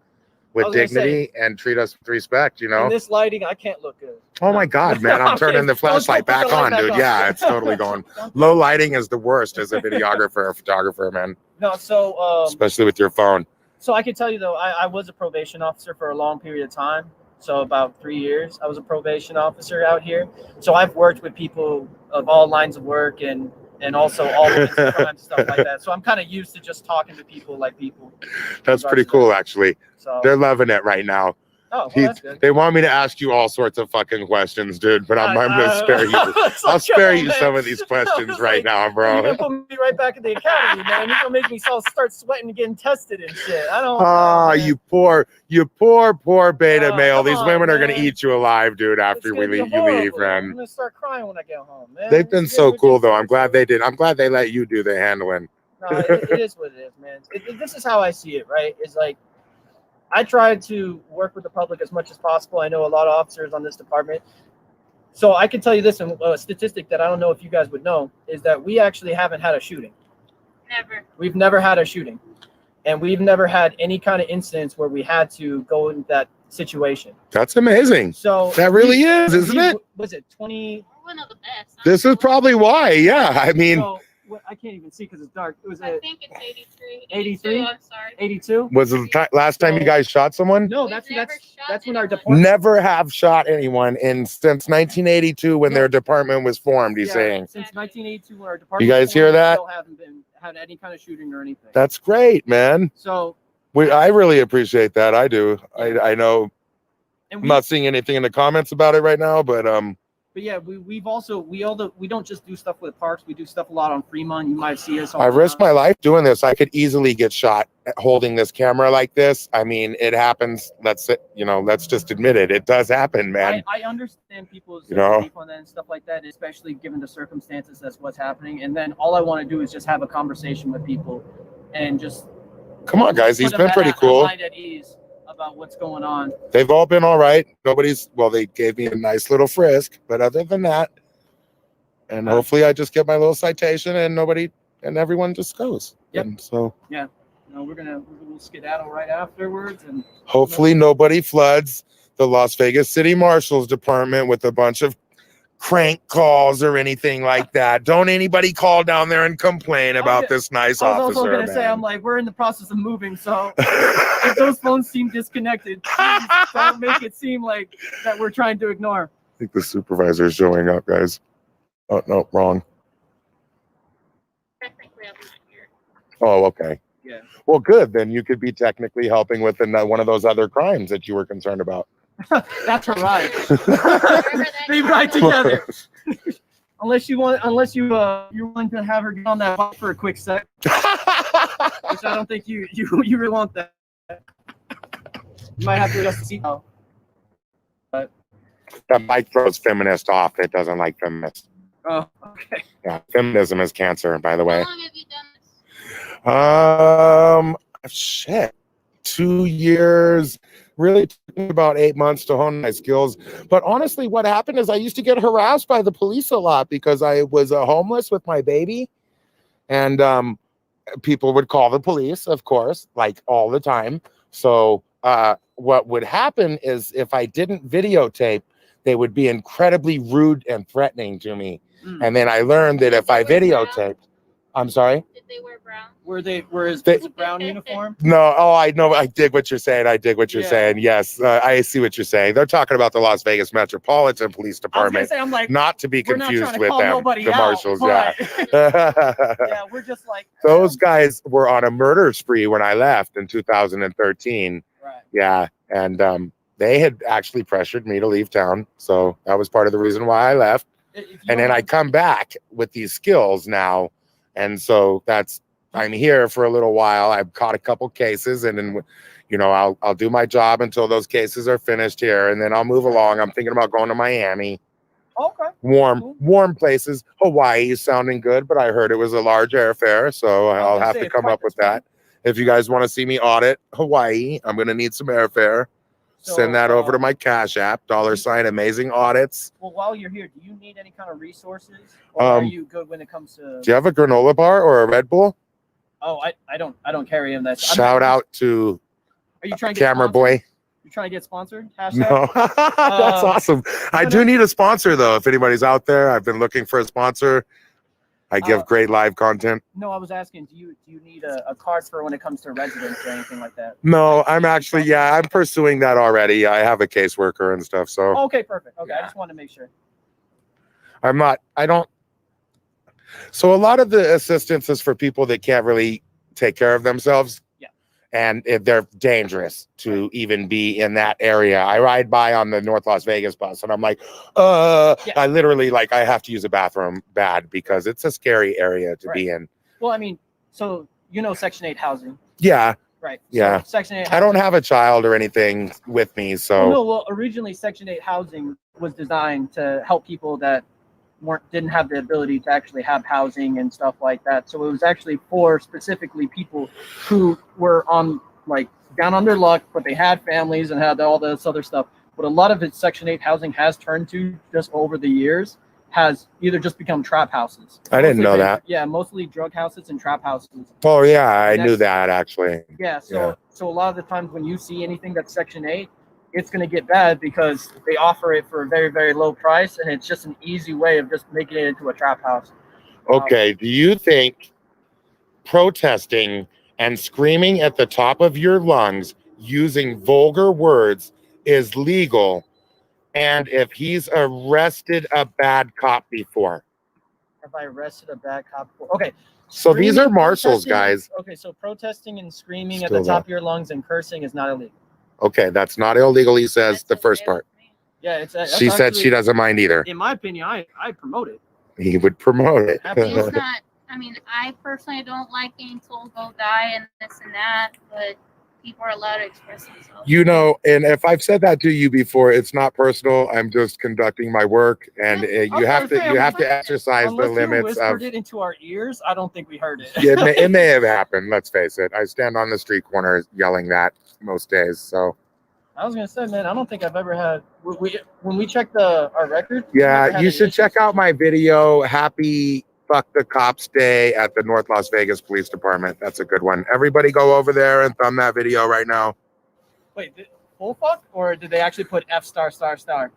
Speaker 1: with dignity and treat us with respect,
Speaker 2: In this lighting, I can't look good.
Speaker 1: Oh my God, man. I'm turning the flashlight back on, dude. Yeah, it's totally going. Low lighting is the worst as a videographer or photographer, man.
Speaker 2: No, so
Speaker 1: especially with your phone.
Speaker 2: So I can tell you though, I was a probation officer for a long period of time. So about 3 years, I was a probation officer out here. So I've worked with people of all lines of work and also all kinds of crime and stuff like that. So I'm kind of used to just talking to people like people.
Speaker 1: That's pretty cool, actually.
Speaker 2: So
Speaker 1: they're loving it right now.
Speaker 2: Oh, well, that's good.
Speaker 1: They want me to ask you all sorts of fucking questions, dude, but I'm gonna spare you. I'll spare you some of these questions right now, bro.
Speaker 2: You're gonna put me right back in the academy, man. You're gonna make me start sweating and getting tested and shit. I don't.
Speaker 1: Oh, you poor beta male. These women are gonna
Speaker 2: man.
Speaker 1: eat you alive, dude. After you leave, man.
Speaker 2: I'm gonna start crying when I get home, man.
Speaker 1: They've been so cool, though. I'm glad they did. I'm glad they let you do the handling.
Speaker 2: No, it is what it is, man. This is how I see it, right? It's like I try to work with the public as much as possible. I know a lot of officers on this department. So I can tell you this, and a statistic that I don't know if you guys would know, is that we actually haven't had a shooting.
Speaker 3: Never.
Speaker 2: We've never had a shooting. And we've never had any kind of incidents where we had to go in that situation.
Speaker 1: That's amazing.
Speaker 2: So
Speaker 1: that really is, isn't it?
Speaker 2: Was it 20?
Speaker 3: One of the best.
Speaker 1: This is probably why. Yeah, I mean.
Speaker 2: So, I can't even see because it's dark. It was
Speaker 3: I think it's 83.
Speaker 2: 83?
Speaker 3: I'm sorry.
Speaker 2: 82?
Speaker 1: Was it the last time you guys shot someone?
Speaker 2: No,
Speaker 3: We've
Speaker 2: that's
Speaker 3: never shot
Speaker 2: when our
Speaker 3: anyone.
Speaker 2: department.
Speaker 1: Never have shot anyone since 1982 when their department was formed. He's saying.
Speaker 2: Since 1982, when our department.
Speaker 1: You guys hear that?
Speaker 2: Still haven't had any kind of shooting or anything.
Speaker 1: That's great, man.
Speaker 2: So.
Speaker 1: I really appreciate that. I do.
Speaker 2: Yeah.
Speaker 1: I know. I'm not seeing anything in the comments about it right now, but
Speaker 2: But yeah, we don't just do stuff with parks. We do stuff a lot on Fremont. You might see us.
Speaker 1: I risked my life doing this. I could easily get shot holding this camera like this. I mean, it happens. Let's just admit it. It does happen, man.
Speaker 2: I understand people's belief on that and stuff like that, especially given the circumstances. That's what's happening. And then all I want to do is just have a conversation with people and just.
Speaker 1: Come on, guys. He's been pretty cool.
Speaker 2: Mind at ease about what's going on.
Speaker 1: They've all been all right. They gave me a nice little frisk, but other than that, and hopefully I just get my little citation and everyone just goes.
Speaker 2: Yep.
Speaker 1: And so
Speaker 2: yeah, no, we'll skedaddle right afterwards, and
Speaker 1: hopefully nobody floods the Las Vegas City Marshal's Department with a bunch of crank calls or anything like that. Don't anybody call down there and complain about this nice officer.
Speaker 2: I was also gonna say, I'm like, we're in the process of moving, so if those phones seem disconnected, please don't make it seem like that we're trying to ignore.
Speaker 1: I think the supervisor is showing up, guys. Oh no, wrong.
Speaker 3: Technically, I'm not here.
Speaker 1: Oh, okay.
Speaker 2: Yeah.
Speaker 1: Well, good. Then you could be technically helping with one of those other crimes that you were concerned about.
Speaker 2: That's right. Be right together. Unless you're willing to have her get on that bike for a quick sec, which I don't think you really want that. You might have to adjust the seatbelt. But
Speaker 1: that bike throws feminist off. It doesn't like feminists.
Speaker 2: Oh, okay.
Speaker 1: Yeah, feminism is cancer, by the way.
Speaker 3: How long have you done this?
Speaker 1: Shit. 2 years. Really took me about 8 months to hone my skills. But honestly, what happened is I used to get harassed by the police a lot because I was homeless with my baby. And people would call the police, of course, like all the time. So what would happen is if I didn't videotape, they would be incredibly rude and threatening to me. And then I learned that if I videotaped, I'm sorry?
Speaker 3: Did they wear brown?
Speaker 2: Was it brown uniform?
Speaker 1: No, oh, I know. I dig what you're saying. I dig what you're
Speaker 2: Yeah.
Speaker 1: saying. Yes, I see what you're saying. They're talking about the Las Vegas Metropolitan Police
Speaker 2: I was gonna
Speaker 1: Department,
Speaker 2: say, I'm like,
Speaker 1: not to be
Speaker 2: we're not
Speaker 1: confused
Speaker 2: trying to
Speaker 1: with
Speaker 2: call
Speaker 1: them,
Speaker 2: nobody
Speaker 1: the
Speaker 2: out,
Speaker 1: marshals.
Speaker 2: but-
Speaker 1: Yeah.
Speaker 2: yeah, we're just like
Speaker 1: Those guys were on a murder spree when I left in 2013.
Speaker 2: right.
Speaker 1: Yeah, and they had actually pressured me to leave town, so that was part of the reason why I left. And then I come back with these skills now, and so I'm here for a little while. I've caught a couple cases, and then I'll do my job until those cases are finished here, and then I'll move along. I'm thinking about going to Miami.
Speaker 2: Okay.
Speaker 1: Warm places. Hawaii is sounding good, but I heard it was a large airfare, so I'll have to come up with that. If you guys want to see me audit Hawaii, I'm going to need some airfare. Send that over to my Cash App, $ Amazing Audits.
Speaker 2: Well, while you're here, do you need any kind of resources, or are you good when it comes to?
Speaker 1: Do you have a granola bar or a Red Bull?
Speaker 2: Oh, I don't carry them.
Speaker 1: Shout out to
Speaker 2: Are you trying to get
Speaker 1: Camera
Speaker 2: sponsored?
Speaker 1: Boy.
Speaker 2: You trying to get sponsored? Hashtag?
Speaker 1: No, that's awesome. I do need a sponsor though. If anybody's out there, I've been looking for a sponsor. I give great live content.
Speaker 2: No, I was asking, do you need a card for when it comes to residence or anything like that?
Speaker 1: No, I'm pursuing that already. I have a caseworker and stuff. So
Speaker 2: Oh, okay, perfect. Okay,
Speaker 1: Yeah.
Speaker 2: I just wanted to make sure.
Speaker 1: So a lot of the assistance is for people that can't really take care of themselves.
Speaker 2: Yeah.
Speaker 1: And they're dangerous to even be in that area. I ride by on the North Las Vegas bus and I'm like, I literally I have to use a bathroom bad because it's a scary area to be in.
Speaker 2: Well, I mean, so Section 8 housing.
Speaker 1: Yeah.
Speaker 2: Right.
Speaker 1: Yeah.
Speaker 2: So Section 8 housing.
Speaker 1: I don't have a child or anything with me, so.
Speaker 2: Well, originally Section 8 housing was designed to help people that didn't have the ability to actually have housing and stuff like that. So it was actually for specifically people who were on down on their luck, but they had families and had all this other stuff. But a lot of its Section 8 housing has turned to just over the years has either just become trap houses.
Speaker 1: I didn't know that.
Speaker 2: Yeah, mostly drug houses and trap houses.
Speaker 1: Oh yeah, I knew that actually.
Speaker 2: Yeah, so a lot of the times when you see anything that's Section 8, it's going to get bad because they offer it for a very, very low price, and it's just an easy way of just making it into a trap house.
Speaker 1: Okay, do you think protesting and screaming at the top of your lungs using vulgar words is legal? And if he's arrested a bad cop before?
Speaker 2: Have I arrested a bad cop before? Okay.
Speaker 1: So these are marshals, guys.
Speaker 2: Okay, so protesting and screaming at the top of your lungs and cursing is not illegal.
Speaker 1: Okay, that's not illegal, he says, the first part.
Speaker 2: Yeah,
Speaker 1: she said she doesn't mind either.
Speaker 2: In my opinion, I promote it.
Speaker 1: He would promote it.
Speaker 3: It's not. I mean, I personally don't like being told go die and this and that, but people are allowed to express themselves.
Speaker 1: And if I've said that to you before, it's not personal. I'm just conducting my work, and you have to exercise the limits of.
Speaker 2: It into our ears. I don't think we heard it.
Speaker 1: It may have happened. Let's face it. I stand on the street corner yelling that most days. So.
Speaker 2: I was gonna say, man, I don't think I've ever had. When we checked our record.
Speaker 1: Yeah, you should check out my video. Happy Fuck the Cops Day at the North Las Vegas Police Department. That's a good one. Everybody go over there and thumb that video right now.
Speaker 2: Wait, full fuck, or did they actually put F***?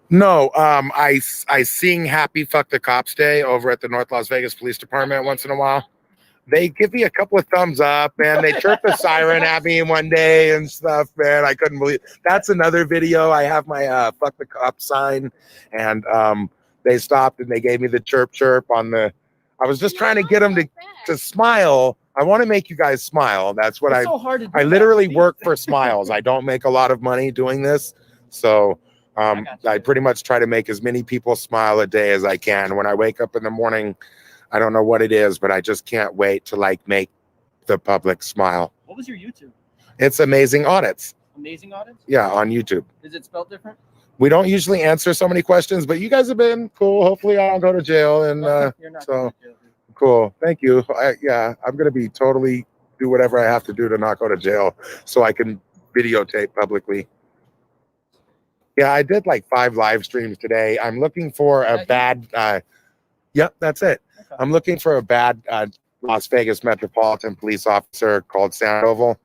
Speaker 1: No, I sing Happy Fuck the Cops Day over at the North Las Vegas Police Department once in a while. They give me a couple of thumbs up, man. They chirp the siren at me one day and stuff, man. I couldn't believe it. That's another video. I have my Fuck the Cop sign, and they stopped and they gave me the chirp on the. I was just trying to get them to smile. I want to make you guys smile. That's what
Speaker 2: so hard to do.
Speaker 1: I literally work for smiles. I don't make a lot of money doing this, so I pretty much try to make as many people smile a day as I can. When I wake up in the morning, I don't know what it is, but I just can't wait to make the public smile.
Speaker 2: What was your YouTube?
Speaker 1: It's Amazing Audits.
Speaker 2: Amazing Audits?
Speaker 1: Yeah, on YouTube.
Speaker 2: Is it spelled different?
Speaker 1: We don't usually answer so many questions, but you guys have been cool. Hopefully I don't go to jail. And
Speaker 2: You're not
Speaker 1: so
Speaker 2: going to jail, dude.
Speaker 1: Cool. Thank you. I'm going to be totally do whatever I have to do to not go to jail so I can videotape publicly. Yeah, I did like 5 live streams today. I'm looking for a bad. Yep, that's it.
Speaker 2: Okay.
Speaker 1: I'm looking for a bad Las Vegas Metropolitan Police officer called Sandoval.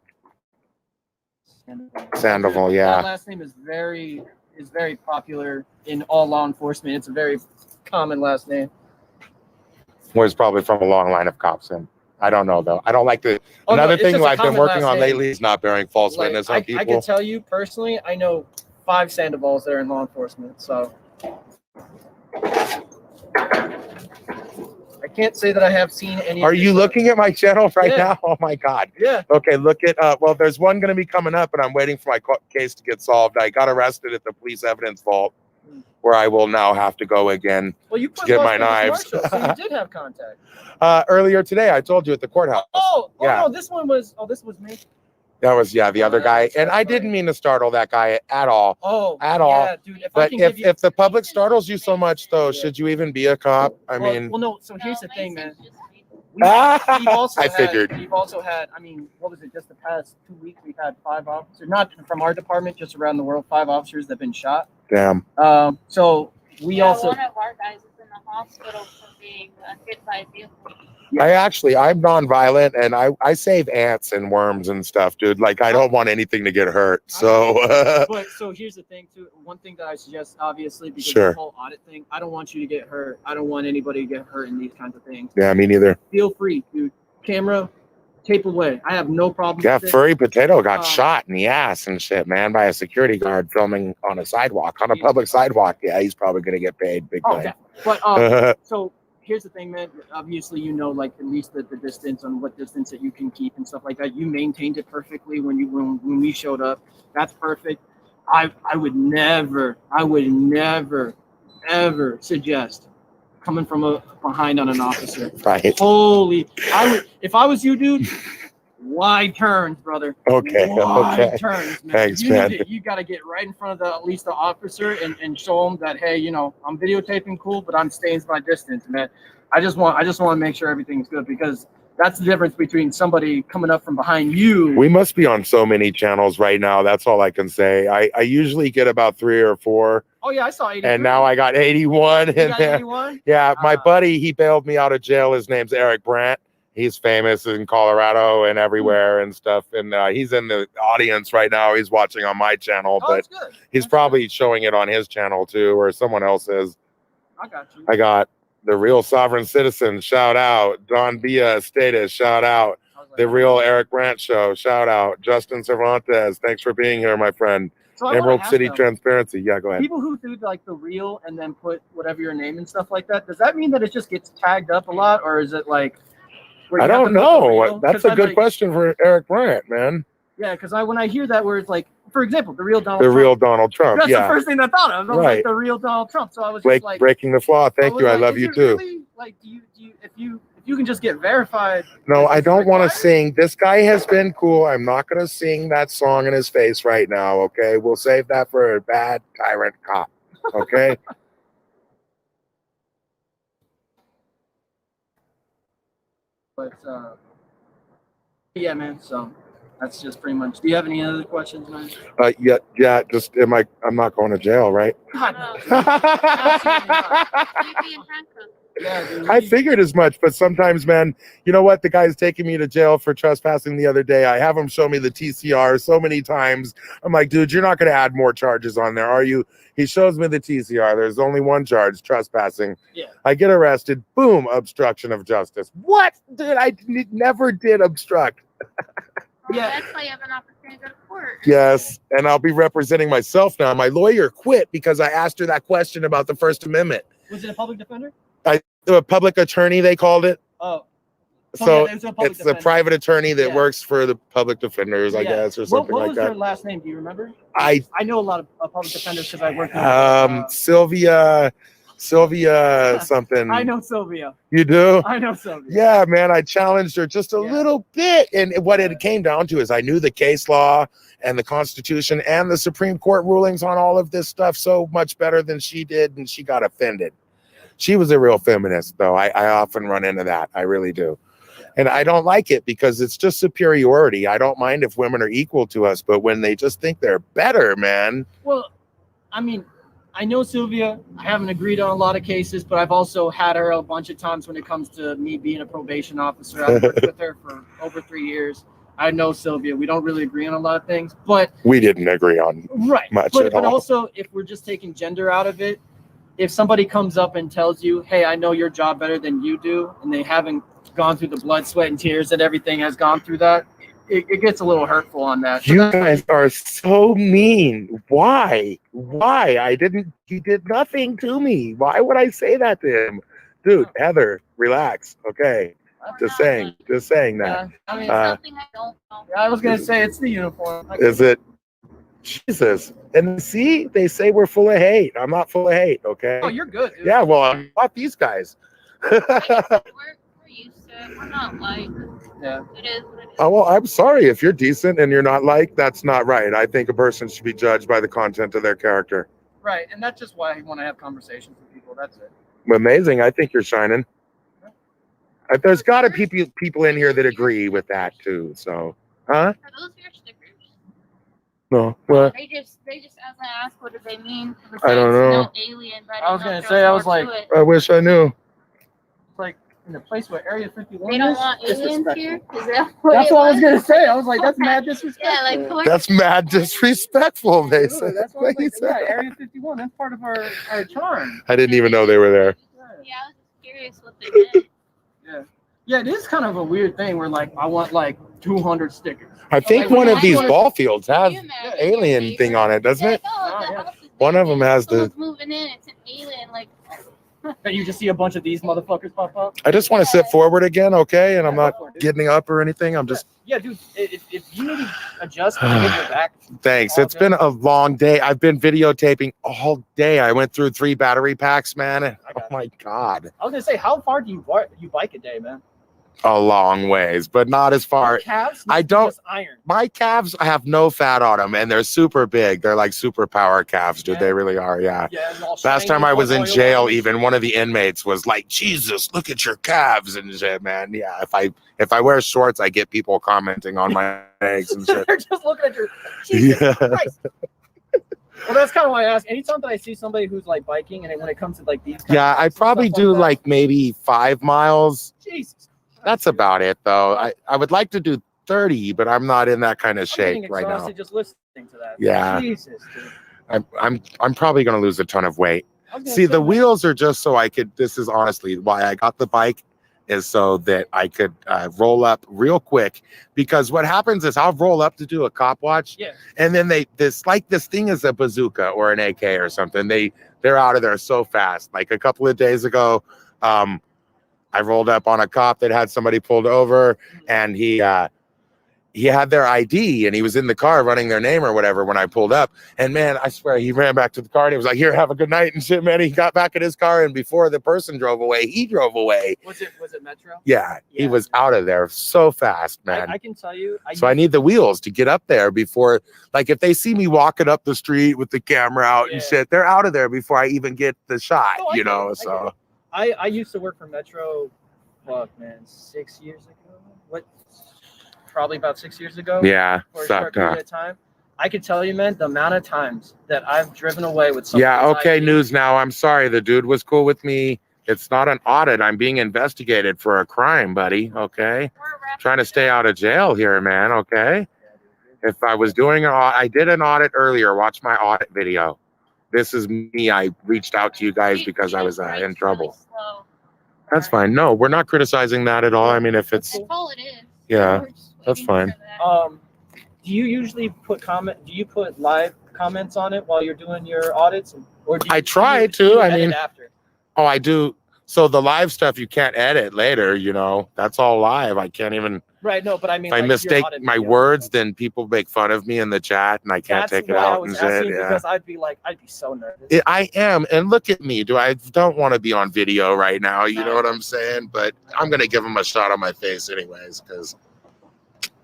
Speaker 1: Sandoval, yeah.
Speaker 2: That last name is very popular in all law enforcement. It's a very common last name.
Speaker 1: Was probably from a long line of cops. And I don't know though. I don't like the.
Speaker 2: Oh,
Speaker 1: Another
Speaker 2: no,
Speaker 1: thing
Speaker 2: just a
Speaker 1: I've been
Speaker 2: common
Speaker 1: working
Speaker 2: last
Speaker 1: on
Speaker 2: name.
Speaker 1: lately is not bearing false
Speaker 2: Like,
Speaker 1: witness on
Speaker 2: I
Speaker 1: people.
Speaker 2: can tell you personally, I know 5 Sandovals that are in law enforcement. So I can't say that I have seen any.
Speaker 1: Are you looking at my channel right
Speaker 2: Yeah.
Speaker 1: now? Oh my God.
Speaker 2: Yeah.
Speaker 1: Okay, look at, well, there's one going to be coming up and I'm waiting for my case to get solved. I got arrested at the police evidence vault where I will now have to go again.
Speaker 2: Well, you put
Speaker 1: get
Speaker 2: Las
Speaker 1: my
Speaker 2: Vegas
Speaker 1: knives.
Speaker 2: Marshal, so you did have contact.
Speaker 1: Earlier today, I told you at the courthouse. Yeah.
Speaker 2: No, this was me.
Speaker 1: That was, yeah, the other guy.
Speaker 2: That's
Speaker 1: And I
Speaker 2: funny.
Speaker 1: didn't mean to startle that guy at all. At
Speaker 2: yeah,
Speaker 1: all.
Speaker 2: Dude, if I
Speaker 1: But
Speaker 2: can give you,
Speaker 1: if the public startles you so much, though,
Speaker 3: Yeah.
Speaker 1: should you even be a cop? I mean,
Speaker 2: well, no. So here's the thing, man.
Speaker 1: I
Speaker 2: We've also
Speaker 1: figured.
Speaker 2: We've also had. I mean, what was it? Just the past 2 weeks, we've had 5 officers, not from our department, just around the world. 5 officers that have been shot.
Speaker 1: Damn.
Speaker 2: So we also.
Speaker 3: One of our guys is in the hospital for being hit by a vehicle.
Speaker 1: I'm nonviolent and I save ants and worms and stuff, dude. Like, I don't want anything to get hurt. So,
Speaker 2: But so here's the thing, too. One thing that I suggest, obviously, because
Speaker 1: Sure.
Speaker 2: the whole audit thing, I don't want you to get hurt. I don't want anybody to get hurt in these kinds of things.
Speaker 1: yeah, me neither.
Speaker 2: Feel free, dude. Camera, tape away. I have no problem.
Speaker 1: Yeah,
Speaker 2: with it.
Speaker 1: Furry Potato got
Speaker 2: Um,
Speaker 1: shot in the ass and shit, man, by a security guard filming on a sidewalk, on a public sidewalk. Yeah, he's probably going to get paid big
Speaker 2: Oh,
Speaker 1: time.
Speaker 2: yeah. But so here's the thing, man. Obviously, you know, like at least the distance on what distance that you can keep and stuff like that. You maintained it perfectly when we showed up. That's perfect. I would never ever suggest coming from behind on an officer.
Speaker 1: Right.
Speaker 2: Holy, if I was you, dude. Wide turns, brother.
Speaker 1: Okay.
Speaker 2: Wide
Speaker 1: Okay.
Speaker 2: turns, man.
Speaker 1: Thanks,
Speaker 2: you
Speaker 1: man.
Speaker 2: You got to get right in front of at least the officer and show them that, hey, you know, I'm videotaping, cool, but I'm staying my distance, man. I just want to make sure everything's good, because that's the difference between somebody coming up from behind you.
Speaker 1: We must be on so many channels right now. That's all I can say. I usually get about 3 or 4.
Speaker 2: Oh yeah, I saw 83.
Speaker 1: And now I got 81
Speaker 2: You
Speaker 1: in
Speaker 2: got
Speaker 1: there.
Speaker 2: 81?
Speaker 1: Yeah, my buddy, he bailed me out of jail. His name's Eric Brandt. He's famous in Colorado and everywhere and stuff. And he's in the audience right now. He's watching on my channel,
Speaker 2: Oh,
Speaker 1: but
Speaker 2: that's good.
Speaker 1: he's
Speaker 2: That's
Speaker 1: probably showing it on his channel too, or someone else's.
Speaker 2: good. I got you.
Speaker 1: I got the Real Sovereign Citizen, shout out. Don Villa Status, shout out.
Speaker 2: I was like,
Speaker 1: The Real Eric Brandt Show, shout out. Justin Cervantes, thanks for being here, my friend.
Speaker 2: so I wanna
Speaker 1: Emerald
Speaker 2: ask
Speaker 1: City
Speaker 2: them,
Speaker 1: Transparency. Yeah, go ahead.
Speaker 2: people who do like the reel and then put whatever your name and stuff like that, does that mean that it just gets tagged up a lot, or is it like? where
Speaker 1: I
Speaker 2: you have
Speaker 1: don't
Speaker 2: to put the reel?
Speaker 1: know. That's
Speaker 2: 'Cause
Speaker 1: a
Speaker 2: I'm
Speaker 1: good
Speaker 2: like,
Speaker 1: question for Eric Brandt, man.
Speaker 2: Yeah, because when I hear that word, like, for example, the real Donald
Speaker 1: The
Speaker 2: Trump.
Speaker 1: real Donald Trump.
Speaker 2: That's the
Speaker 1: Yeah.
Speaker 2: first thing I thought of. I was
Speaker 1: Right.
Speaker 2: like, the real Donald Trump. So I was just like,
Speaker 1: Breaking the flaw. Thank
Speaker 2: was
Speaker 1: you. I
Speaker 2: like,
Speaker 1: love
Speaker 2: is
Speaker 1: you
Speaker 2: it
Speaker 1: too.
Speaker 2: Really, like, do you if you can just get verified?
Speaker 1: No,
Speaker 2: is
Speaker 1: I
Speaker 2: it
Speaker 1: don't want to
Speaker 2: required?
Speaker 1: sing. This guy has been cool. I'm not going to sing that song in his face right now. Okay. We'll save that for a bad tyrant cop. Okay.
Speaker 2: But yeah, man. So that's just pretty much. Do you have any other questions, man?
Speaker 1: Yeah. Just I'm not going to jail, right?
Speaker 2: God,
Speaker 3: No.
Speaker 2: no.
Speaker 3: You'd be in handcuffs.
Speaker 2: Yeah, dude,
Speaker 1: I figured as much, but sometimes, man, you know what? The guy's taking me to jail for trespassing the other day. I have him show me the TCR so many times. I'm like, dude, you're not going to add more charges on there, are you? He shows me the TCR. There's only one charge, trespassing.
Speaker 2: Yeah.
Speaker 1: I get arrested. Boom, obstruction of justice. What? Dude, I never did obstruct.
Speaker 3: Well,
Speaker 2: Yeah.
Speaker 3: that's why you have an opportunity to go to court.
Speaker 1: Yes, and I'll be representing myself now. My lawyer quit because I asked her that question about the First Amendment.
Speaker 2: Was it a public defender?
Speaker 1: A public attorney, they called it.
Speaker 2: Oh.
Speaker 1: So
Speaker 2: yeah, it was a public
Speaker 1: it's a
Speaker 2: defender.
Speaker 1: private attorney that
Speaker 2: Yeah.
Speaker 1: works for the public defenders, I
Speaker 2: Yeah.
Speaker 1: guess, or something
Speaker 2: what
Speaker 1: like
Speaker 2: was their
Speaker 1: that.
Speaker 2: last name? Do you remember?
Speaker 1: I
Speaker 2: know a lot of public defenders because I worked with
Speaker 1: Sylvia something.
Speaker 2: I know Sylvia.
Speaker 1: You do?
Speaker 2: I know Sylvia.
Speaker 1: Yeah, man, I challenged her just a
Speaker 2: Yeah.
Speaker 1: little bit. And what it came down to is I knew the case law and the Constitution and the Supreme Court rulings on all of this stuff so much better than she did, and she got offended. She was a real feminist, though. I often run into that. I really do. And I don't like it because it's just superiority. I don't mind if women are equal to us, but when they just think they're better, man.
Speaker 2: Well, I mean, I know Sylvia. I haven't agreed on a lot of cases, but I've also had her a bunch of times when it comes to me being a probation officer. I've worked with her for over 3 years. I know Sylvia. We don't really agree on a lot of things, but
Speaker 1: We didn't agree on
Speaker 2: right.
Speaker 1: much
Speaker 2: But,
Speaker 1: at
Speaker 2: but
Speaker 1: all.
Speaker 2: also, if we're just taking gender out of it, if somebody comes up and tells you, "Hey, I know your job better than you do," and they haven't gone through the blood, sweat, and tears that everything has gone through, that it gets a little hurtful on that.
Speaker 1: You guys are so mean. Why? Why? He did nothing to me. Why would I say that to him? Dude, Heather, relax. Okay. Just saying that.
Speaker 2: Yeah, I mean,
Speaker 3: Something I don't know.
Speaker 2: I was gonna say it's the uniform.
Speaker 1: Is it? Jesus. And see, they say we're full of hate. I'm not full of hate, okay?
Speaker 2: Oh, you're good, dude.
Speaker 1: Yeah, well, I'm not these guys.
Speaker 3: We're used to it. We're not like,
Speaker 2: Yeah.
Speaker 3: it is what it is.
Speaker 1: Oh, well, I'm sorry. If you're decent and you're not like, that's not right. I think a person should be judged by the content of their character.
Speaker 2: Right, and that's just why I want to have conversations with people. That's it.
Speaker 1: Amazing. I think you're shining. There's got to be people in here that agree with that too. So, huh?
Speaker 3: Are those your stickers?
Speaker 1: No. What?
Speaker 3: They just as I asked, what do they mean?
Speaker 1: I don't know.
Speaker 3: No alien, but
Speaker 2: I was
Speaker 3: didn't know
Speaker 2: gonna
Speaker 3: if
Speaker 2: say,
Speaker 3: there
Speaker 2: I
Speaker 3: more
Speaker 2: was like,
Speaker 3: to it.
Speaker 1: I wish I knew.
Speaker 2: It's like in the place where Area 51
Speaker 3: They don't
Speaker 2: is.
Speaker 3: want aliens
Speaker 2: disrespectful.
Speaker 3: here. Is that
Speaker 2: That's
Speaker 3: it
Speaker 2: what I was
Speaker 3: was?
Speaker 2: gonna say. I was like, that's mad disrespectful.
Speaker 3: Yeah, like what?
Speaker 1: That's mad disrespectful. They
Speaker 2: Dude,
Speaker 1: said.
Speaker 2: that's what I was like, yeah, Area 51. That's part of our charm.
Speaker 1: I didn't even know they were there.
Speaker 3: Yeah, I was just curious what they did.
Speaker 2: Yeah, it is kind of a weird thing where like I want like 200 stickers.
Speaker 1: I think
Speaker 2: Like,
Speaker 1: one of these
Speaker 2: I-
Speaker 1: ball fields has
Speaker 3: Can you imagine
Speaker 1: alien
Speaker 3: your
Speaker 1: thing on it, doesn't
Speaker 3: They're
Speaker 1: it?
Speaker 3: like, oh, the
Speaker 2: Oh, yeah.
Speaker 3: house is
Speaker 1: One of
Speaker 3: big,
Speaker 1: them has the-
Speaker 3: someone's moving in. It's an alien. Like,
Speaker 2: And you just see a bunch of these motherfuckers pop up.
Speaker 1: I just want to sit forward again, okay? And I'm
Speaker 2: Yeah,
Speaker 1: not
Speaker 2: go for it, dude.
Speaker 1: getting up or anything. I'm just
Speaker 2: Yeah, dude. If you need to adjust, I get your back.
Speaker 1: thanks.
Speaker 2: All
Speaker 1: It's
Speaker 2: good.
Speaker 1: been a long day. I've been videotaping all day. I went through 3 battery packs, man.
Speaker 2: I
Speaker 1: Oh
Speaker 2: got
Speaker 1: my God.
Speaker 2: I was gonna say, how far do you bike a day, man?
Speaker 1: A long ways, but not as far.
Speaker 2: Your calves?
Speaker 1: I
Speaker 2: need to be
Speaker 1: don't-
Speaker 2: just iron.
Speaker 1: My calves, I have no fat on them, and they're super big. They're like superpower calves, dude.
Speaker 2: Yeah.
Speaker 1: They really are. Yeah.
Speaker 2: Yeah. and all
Speaker 1: Last
Speaker 2: shiny,
Speaker 1: time I was in
Speaker 2: oil
Speaker 1: jail,
Speaker 2: lines.
Speaker 1: even one of the inmates was like, "Jesus, look at your calves and shit, man." Yeah. If I wear shorts, I get people commenting on my legs and shit.
Speaker 2: They're just looking at your. Jesus
Speaker 1: Yeah.
Speaker 2: Christ. Well, that's kind of why I ask. Anytime that I see somebody who's like biking, and then when it comes to like these, kind
Speaker 1: Yeah,
Speaker 2: of
Speaker 1: I
Speaker 2: bikes and
Speaker 1: probably
Speaker 2: stuff
Speaker 1: do
Speaker 2: that,
Speaker 1: like maybe 5 miles.
Speaker 2: Jesus.
Speaker 1: That's about it, though. I would like to do 30, but I'm not in that kind of
Speaker 2: I'm
Speaker 1: shape
Speaker 2: getting
Speaker 1: right now.
Speaker 2: exhausted just listening to that.
Speaker 1: Yeah.
Speaker 2: Jesus, dude.
Speaker 1: I'm probably gonna lose a ton of weight.
Speaker 2: I was gonna
Speaker 1: See,
Speaker 2: say,
Speaker 1: the
Speaker 2: man,
Speaker 1: wheels are just so I could. This is honestly why I got the bike, is so that I could roll up real quick. Because what happens is I'll roll up to do a cop watch,
Speaker 2: Yeah.
Speaker 1: and then this thing is a bazooka or an AK or something. They're out of there so fast. Like a couple of days ago, I rolled up on a cop that had somebody pulled over, and he had their ID and he was in the car running their name or whatever when I pulled up. And man, I swear he ran back to the car and he was like, "Here, have a good night," and shit, man. He got back in his car, and before the person drove away, he drove away.
Speaker 2: Was it Metro?
Speaker 1: Yeah, he
Speaker 2: Yeah.
Speaker 1: was out of there so fast, man.
Speaker 2: I can tell you.
Speaker 1: So I need the wheels to get up there before, like, if they see me walking up the street with the camera out and
Speaker 2: Yeah.
Speaker 1: shit, they're out of there before I even get the shot,
Speaker 2: Oh, I
Speaker 1: you
Speaker 2: get
Speaker 1: know?
Speaker 2: it, I
Speaker 1: So
Speaker 2: get I used to work for Metro. Fuck, man, 6 years ago. What? Probably about 6 years ago.
Speaker 1: yeah,
Speaker 2: For a short
Speaker 1: sucked,
Speaker 2: period
Speaker 1: huh?
Speaker 2: of time. I can tell you, man, the amount of times that I've driven away with something.
Speaker 1: Yeah, okay, news now. I'm sorry. The dude was cool with me. It's not an audit. I'm being investigated for a crime, buddy. Okay. Trying to stay out of jail here, man. Okay. If I was doing I did an audit earlier. Watch my audit video. This is me. I reached out to you guys because I was in trouble. That's fine. No, we're not criticizing that at all. I mean, if it's,
Speaker 3: That's all it is.
Speaker 1: yeah,
Speaker 3: We're just
Speaker 1: that's
Speaker 3: waiting
Speaker 1: fine.
Speaker 3: for that.
Speaker 2: Do you usually do you put live comments on it while you're doing your audits? Or do you,
Speaker 1: I try
Speaker 2: do you
Speaker 1: to. I
Speaker 2: edit
Speaker 1: mean,
Speaker 2: after?
Speaker 1: oh, I do. So the live stuff you can't edit later, you know, that's all live. I can't even,
Speaker 2: Right, no, but I mean,
Speaker 1: if I
Speaker 2: like, your
Speaker 1: mistake
Speaker 2: audit
Speaker 1: my
Speaker 2: video.
Speaker 1: words, then people make fun of me in the chat and I can't
Speaker 2: That's
Speaker 1: take it
Speaker 2: why I
Speaker 1: out
Speaker 2: was
Speaker 1: and shit.
Speaker 2: asking,
Speaker 1: Yeah.
Speaker 2: because I'd be so nervous.
Speaker 1: I am, and look at me. I don't want to be on video right now. You know what I'm saying? But I'm gonna give him a shot on my face anyways because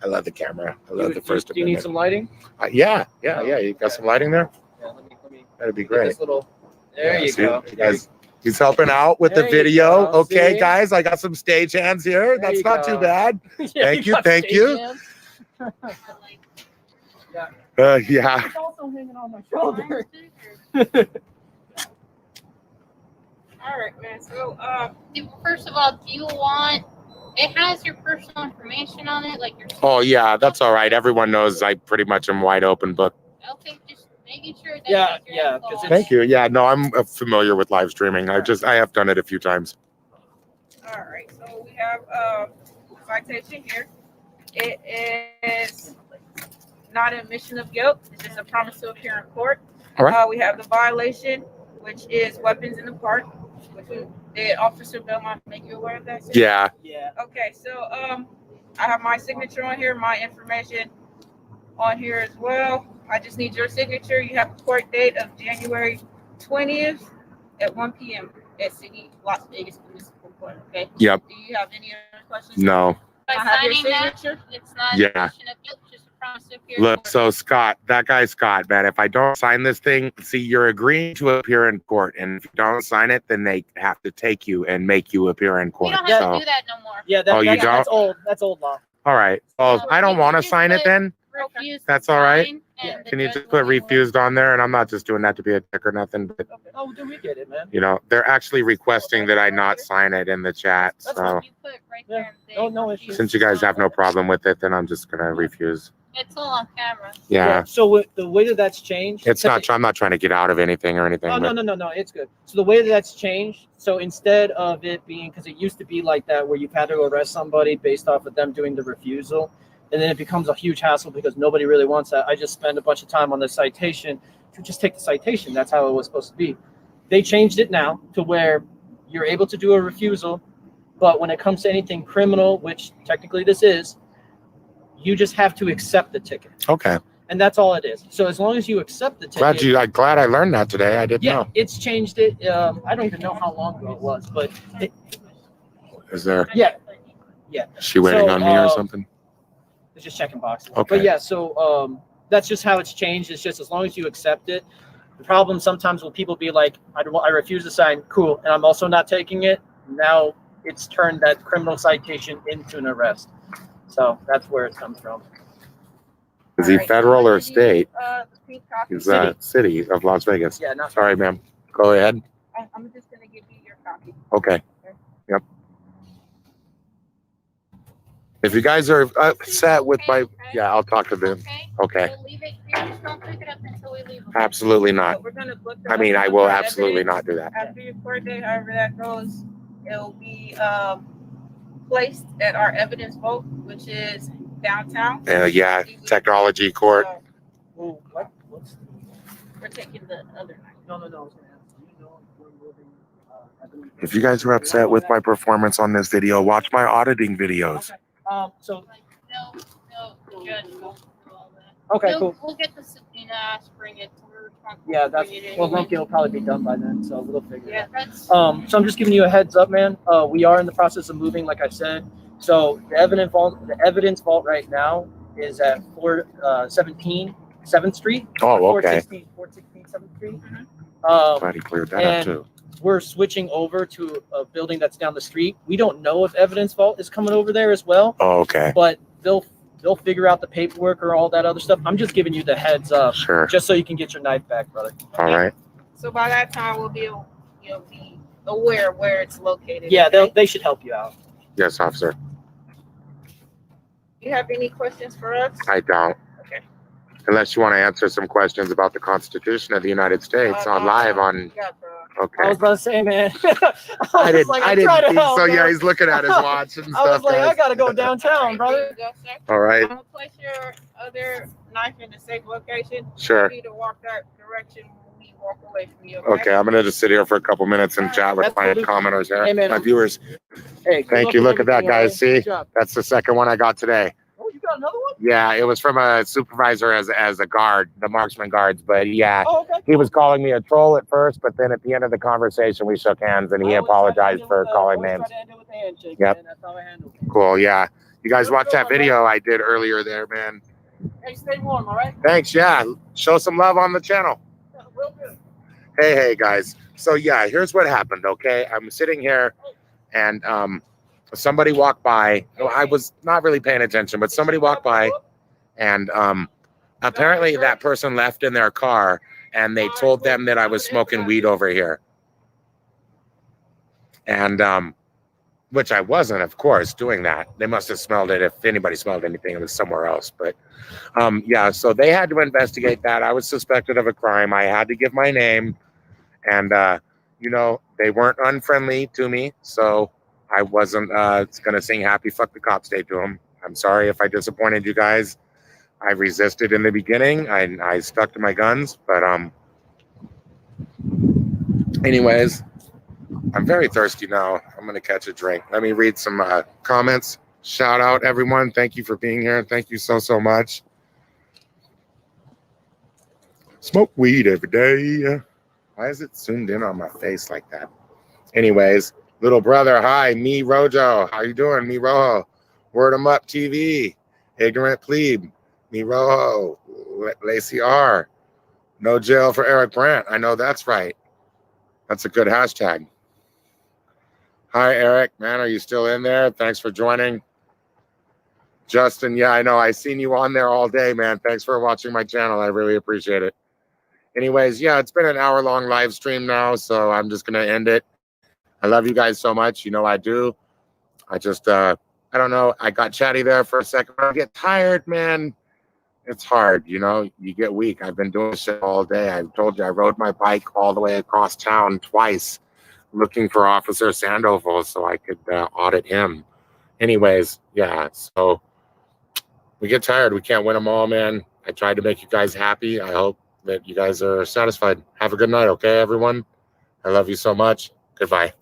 Speaker 1: I love the camera. I love the First
Speaker 2: Do you need
Speaker 1: Amendment.
Speaker 2: some lighting?
Speaker 1: Yeah. You got some lighting there?
Speaker 2: Yeah, let me
Speaker 1: That'd be
Speaker 2: get
Speaker 1: great.
Speaker 2: this little. There
Speaker 1: Yeah,
Speaker 2: you
Speaker 1: see,
Speaker 2: go.
Speaker 1: you guys He's helping out with the
Speaker 4: There you
Speaker 1: video.
Speaker 4: go,
Speaker 1: Okay,
Speaker 4: see?
Speaker 1: guys, I got some stage hands here.
Speaker 4: There
Speaker 1: That's
Speaker 4: you
Speaker 1: not too
Speaker 4: go.
Speaker 1: bad.
Speaker 4: Yeah,
Speaker 1: Thank you,
Speaker 4: got
Speaker 1: thank
Speaker 4: stage
Speaker 1: you.
Speaker 4: hands.
Speaker 1: Yeah.
Speaker 4: It's also hanging on my shoulder.
Speaker 3: All right, man. So, first of all, do you want? It has your personal information on it, like your.
Speaker 1: Oh, yeah, that's all right. Everyone knows I pretty much am wide open book.
Speaker 3: Okay, just making sure that.
Speaker 4: Yeah,
Speaker 3: has your
Speaker 4: yeah,
Speaker 3: info
Speaker 4: 'cause
Speaker 3: on
Speaker 1: Thank
Speaker 3: it.
Speaker 1: you. Yeah, no, I'm familiar with live streaming. I have done it a few times.
Speaker 5: All right, so we have a citation here. It is not an admission of guilt. It's just a promise to appear in court.
Speaker 1: All right.
Speaker 5: We have the violation, which is weapons in the park. Did Officer Belmont make you aware of that? Sir?
Speaker 1: Yeah.
Speaker 4: Yeah.
Speaker 5: Okay, so I have my signature on here, my information on here as well. I just need your signature. You have a court date of January 20th at 1 p.m. at City Las Vegas Municipal Court. Okay.
Speaker 1: Yep.
Speaker 5: Do you have any other questions?
Speaker 1: No.
Speaker 3: By
Speaker 5: I have your
Speaker 3: signing that,
Speaker 5: signature.
Speaker 3: it's not
Speaker 1: Yeah.
Speaker 3: an admission of guilt, just a promise to appear. in
Speaker 1: Look,
Speaker 3: court.
Speaker 1: so Scott, that guy Scott, man, if I don't sign this thing, see, you're agreeing to appear in court. And if you don't sign it, then they have to take you and make you appear in
Speaker 3: We
Speaker 1: court.
Speaker 3: don't have
Speaker 1: So,
Speaker 3: to do that no more.
Speaker 4: Yeah,
Speaker 1: Oh, you
Speaker 4: that's
Speaker 1: don't?
Speaker 4: old. That's old law.
Speaker 1: all right. Well, I don't want to sign it then.
Speaker 3: Refuse
Speaker 1: That's
Speaker 3: to
Speaker 1: all right.
Speaker 3: sign,
Speaker 4: Yeah.
Speaker 3: and the
Speaker 1: Can you
Speaker 3: judge
Speaker 1: just
Speaker 3: will
Speaker 1: put
Speaker 3: be
Speaker 1: refused on there? And I'm not just doing that to be a dick or nothing, but
Speaker 4: Oh, dude, we get it, man.
Speaker 1: you know, they're actually requesting that I not sign it in the chat.
Speaker 4: That's
Speaker 1: So
Speaker 3: willing. You put right there
Speaker 4: Yeah.
Speaker 3: and say,
Speaker 4: No issue.
Speaker 3: refuse
Speaker 1: since you
Speaker 3: to
Speaker 1: guys
Speaker 3: sign.
Speaker 1: have no problem with it, then I'm just gonna refuse.
Speaker 3: It's all on camera.
Speaker 1: Yeah.
Speaker 4: So the way that that's changed.
Speaker 1: It's not, I'm not trying to get out of anything or anything.
Speaker 4: Oh,
Speaker 1: but
Speaker 4: no, it's good. So the way that that's changed, so instead of it being, because it used to be like that where you've had to arrest somebody based off of them doing the refusal, and then it becomes a huge hassle because nobody really wants that. I just spend a bunch of time on the citation to just take the citation. That's how it was supposed to be. They changed it now to where you're able to do a refusal, but when it comes to anything criminal, which technically this is, you just have to accept the ticket.
Speaker 1: Okay.
Speaker 4: And that's all it is. So as long as you accept the ticket.
Speaker 1: I'm glad I learned that today. I didn't
Speaker 4: Yeah,
Speaker 1: know.
Speaker 4: it's changed it. I don't even know how long ago it was, but
Speaker 1: Is there
Speaker 4: yeah,
Speaker 1: is she waiting
Speaker 4: So,
Speaker 1: on me or something?
Speaker 4: it's just checking boxes.
Speaker 1: Okay.
Speaker 4: But yeah, so that's just how it's changed. It's just as long as you accept it. The problem sometimes will people be like, I refuse to sign, cool, and I'm also not taking it. Now it's turned that criminal citation into an arrest. So that's where it comes from.
Speaker 1: Is he
Speaker 5: All right,
Speaker 1: federal
Speaker 5: so
Speaker 1: or
Speaker 5: I give you,
Speaker 1: state?
Speaker 5: The pink copy.
Speaker 1: He's city of Las Vegas.
Speaker 4: Yeah, not
Speaker 1: Sorry, ma'am. Go ahead.
Speaker 5: I'm just gonna give you your copy.
Speaker 1: Okay. Yep. If you guys are upset with my, yeah, I'll talk to them.
Speaker 3: Okay.
Speaker 1: Okay.
Speaker 3: We'll leave it here. Just don't pick it up until we leave.
Speaker 1: Absolutely not.
Speaker 5: So we're gonna look.
Speaker 1: I mean, I will absolutely not do that.
Speaker 5: After your court date, however that goes, it'll be placed at our evidence vault, which is downtown.
Speaker 1: Yeah, technology court.
Speaker 5: So
Speaker 4: Oh, what? What's
Speaker 5: we're taking the other night.
Speaker 4: no. I was gonna ask, do you know if we're moving, evidence-
Speaker 1: If you guys are upset with my performance on this video, watch my auditing videos.
Speaker 4: So
Speaker 3: Like, no, the judge won't do all that.
Speaker 4: okay, cool.
Speaker 3: We'll get the subpoena, ask, bring it. We're responsible
Speaker 4: Yeah,
Speaker 3: for
Speaker 4: that's
Speaker 3: bringing it
Speaker 4: well,
Speaker 3: anyway.
Speaker 4: Lumpy will probably be done by then, so we'll figure it
Speaker 3: Yeah,
Speaker 4: out.
Speaker 3: that's.
Speaker 4: So I'm just giving you a heads up, man. We are in the process of moving, like I said. So the evidence vault right now is at 417 7th Street.
Speaker 1: Oh, okay.
Speaker 4: 416 7th Street.
Speaker 1: Glad he cleared that up
Speaker 4: and-
Speaker 1: too.
Speaker 4: We're switching over to a building that's down the street. We don't know if evidence vault is coming over there as well,
Speaker 1: Oh, okay.
Speaker 4: but they'll figure out the paperwork or all that other stuff. I'm just giving you the heads up,
Speaker 1: Sure.
Speaker 4: just so you can get your knife back, brother.
Speaker 1: All right.
Speaker 5: So by that time, we'll be aware where it's located.
Speaker 4: Yeah,
Speaker 5: okay?
Speaker 4: they should help you out.
Speaker 1: Yes, officer.
Speaker 5: Do you have any questions for us?
Speaker 1: I don't.
Speaker 5: Okay.
Speaker 1: Unless you want to answer some questions about the Constitution of the United States on live on.
Speaker 5: Yeah, bro.
Speaker 4: I
Speaker 1: Okay.
Speaker 4: was about to say, man.
Speaker 1: I didn't.
Speaker 4: like,
Speaker 1: I
Speaker 4: I'm
Speaker 1: didn't
Speaker 4: trying to
Speaker 1: think
Speaker 4: help,
Speaker 1: so.
Speaker 4: bro.
Speaker 1: Yeah, he's looking at his watch and
Speaker 4: I was
Speaker 1: stuff.
Speaker 4: like, I
Speaker 1: Guys.
Speaker 4: gotta go downtown,
Speaker 5: Here
Speaker 4: brother.
Speaker 5: you go, sir.
Speaker 1: All right.
Speaker 5: I'm gonna place your other knife in a safe location.
Speaker 1: Sure.
Speaker 5: You need to walk that direction when we walk away from you.
Speaker 1: Okay, I'm gonna just sit here for a couple minutes and chat with my
Speaker 4: Absolutely.
Speaker 1: commenters here,
Speaker 4: Hey, man.
Speaker 1: my viewers.
Speaker 4: Hey, good
Speaker 1: Thank
Speaker 4: luck
Speaker 1: you.
Speaker 4: with
Speaker 1: Look at that,
Speaker 4: everything, all
Speaker 1: guys.
Speaker 4: right?
Speaker 1: See?
Speaker 4: Good job.
Speaker 1: That's the second one I got today.
Speaker 4: Oh, you got another one?
Speaker 1: Yeah, it was from a supervisor as a guard, the marksman guards. But yeah,
Speaker 4: Oh, okay.
Speaker 1: he was calling me a troll at first, but then at the end of the conversation, we shook hands and he
Speaker 4: I always try to
Speaker 1: apologized
Speaker 4: end it
Speaker 1: for
Speaker 4: with a-
Speaker 1: calling
Speaker 4: always
Speaker 1: names.
Speaker 4: try to end it with a handshake,
Speaker 1: Yep.
Speaker 4: man. That's how I handle it.
Speaker 1: Cool. Yeah. You guys watch that video I did earlier there, man.
Speaker 4: Hey, stay warm, all right?
Speaker 1: Thanks. Yeah. Show some love on the channel.
Speaker 4: Real good.
Speaker 1: Hey, guys. So yeah, here's what happened. Okay, I'm sitting here, and somebody walked by. Well, I was not really paying attention, but somebody walked by, and apparently that person left in their car, and they told them that I was smoking weed over here, and which I wasn't, of course, doing that. They must have smelled it. If anybody smelled anything, it was somewhere else. But yeah, so they had to investigate that. I was suspected of a crime. I had to give my name. And, you know, they weren't unfriendly to me. So I wasn't going to sing Happy Fuck the Cops Day to them. I'm sorry if I disappointed you guys. I resisted in the beginning. I stuck to my guns. But anyways, I'm very thirsty now. I'm going to catch a drink. Let me read some comments. Shout out, everyone. Thank you for being here. Thank you so much. Smoke weed every day. Why is it zoomed in on my face like that? Anyways, little brother, hi, me Rojo. How you doing, me Rojo? Word 'em up TV. Ignorant plebe. Me Rojo. Lacey R. No jail for Eric Brandt. I know that's right. That's a good hashtag. Hi, Eric. Man, are you still in there? Thanks for joining. Justin, yeah, I know. I seen you on there all day, man. Thanks for watching my channel. I really appreciate it. Anyways, yeah, it's been an hour-long live stream now, so I'm just going to end it. I love you guys so much. You know I do. I just, I don't know. I got chatty there for a second. I get tired, man. It's hard, you know. You get weak. I've been doing shit all day. I told you I rode my bike all the way across town twice looking for Officer Sandoval so I could audit him. Anyways, yeah, so we get tired. We can't win them all, man. I tried to make you guys happy. I hope that you guys are satisfied. Have a good night, okay, everyone? I love you so much. Goodbye.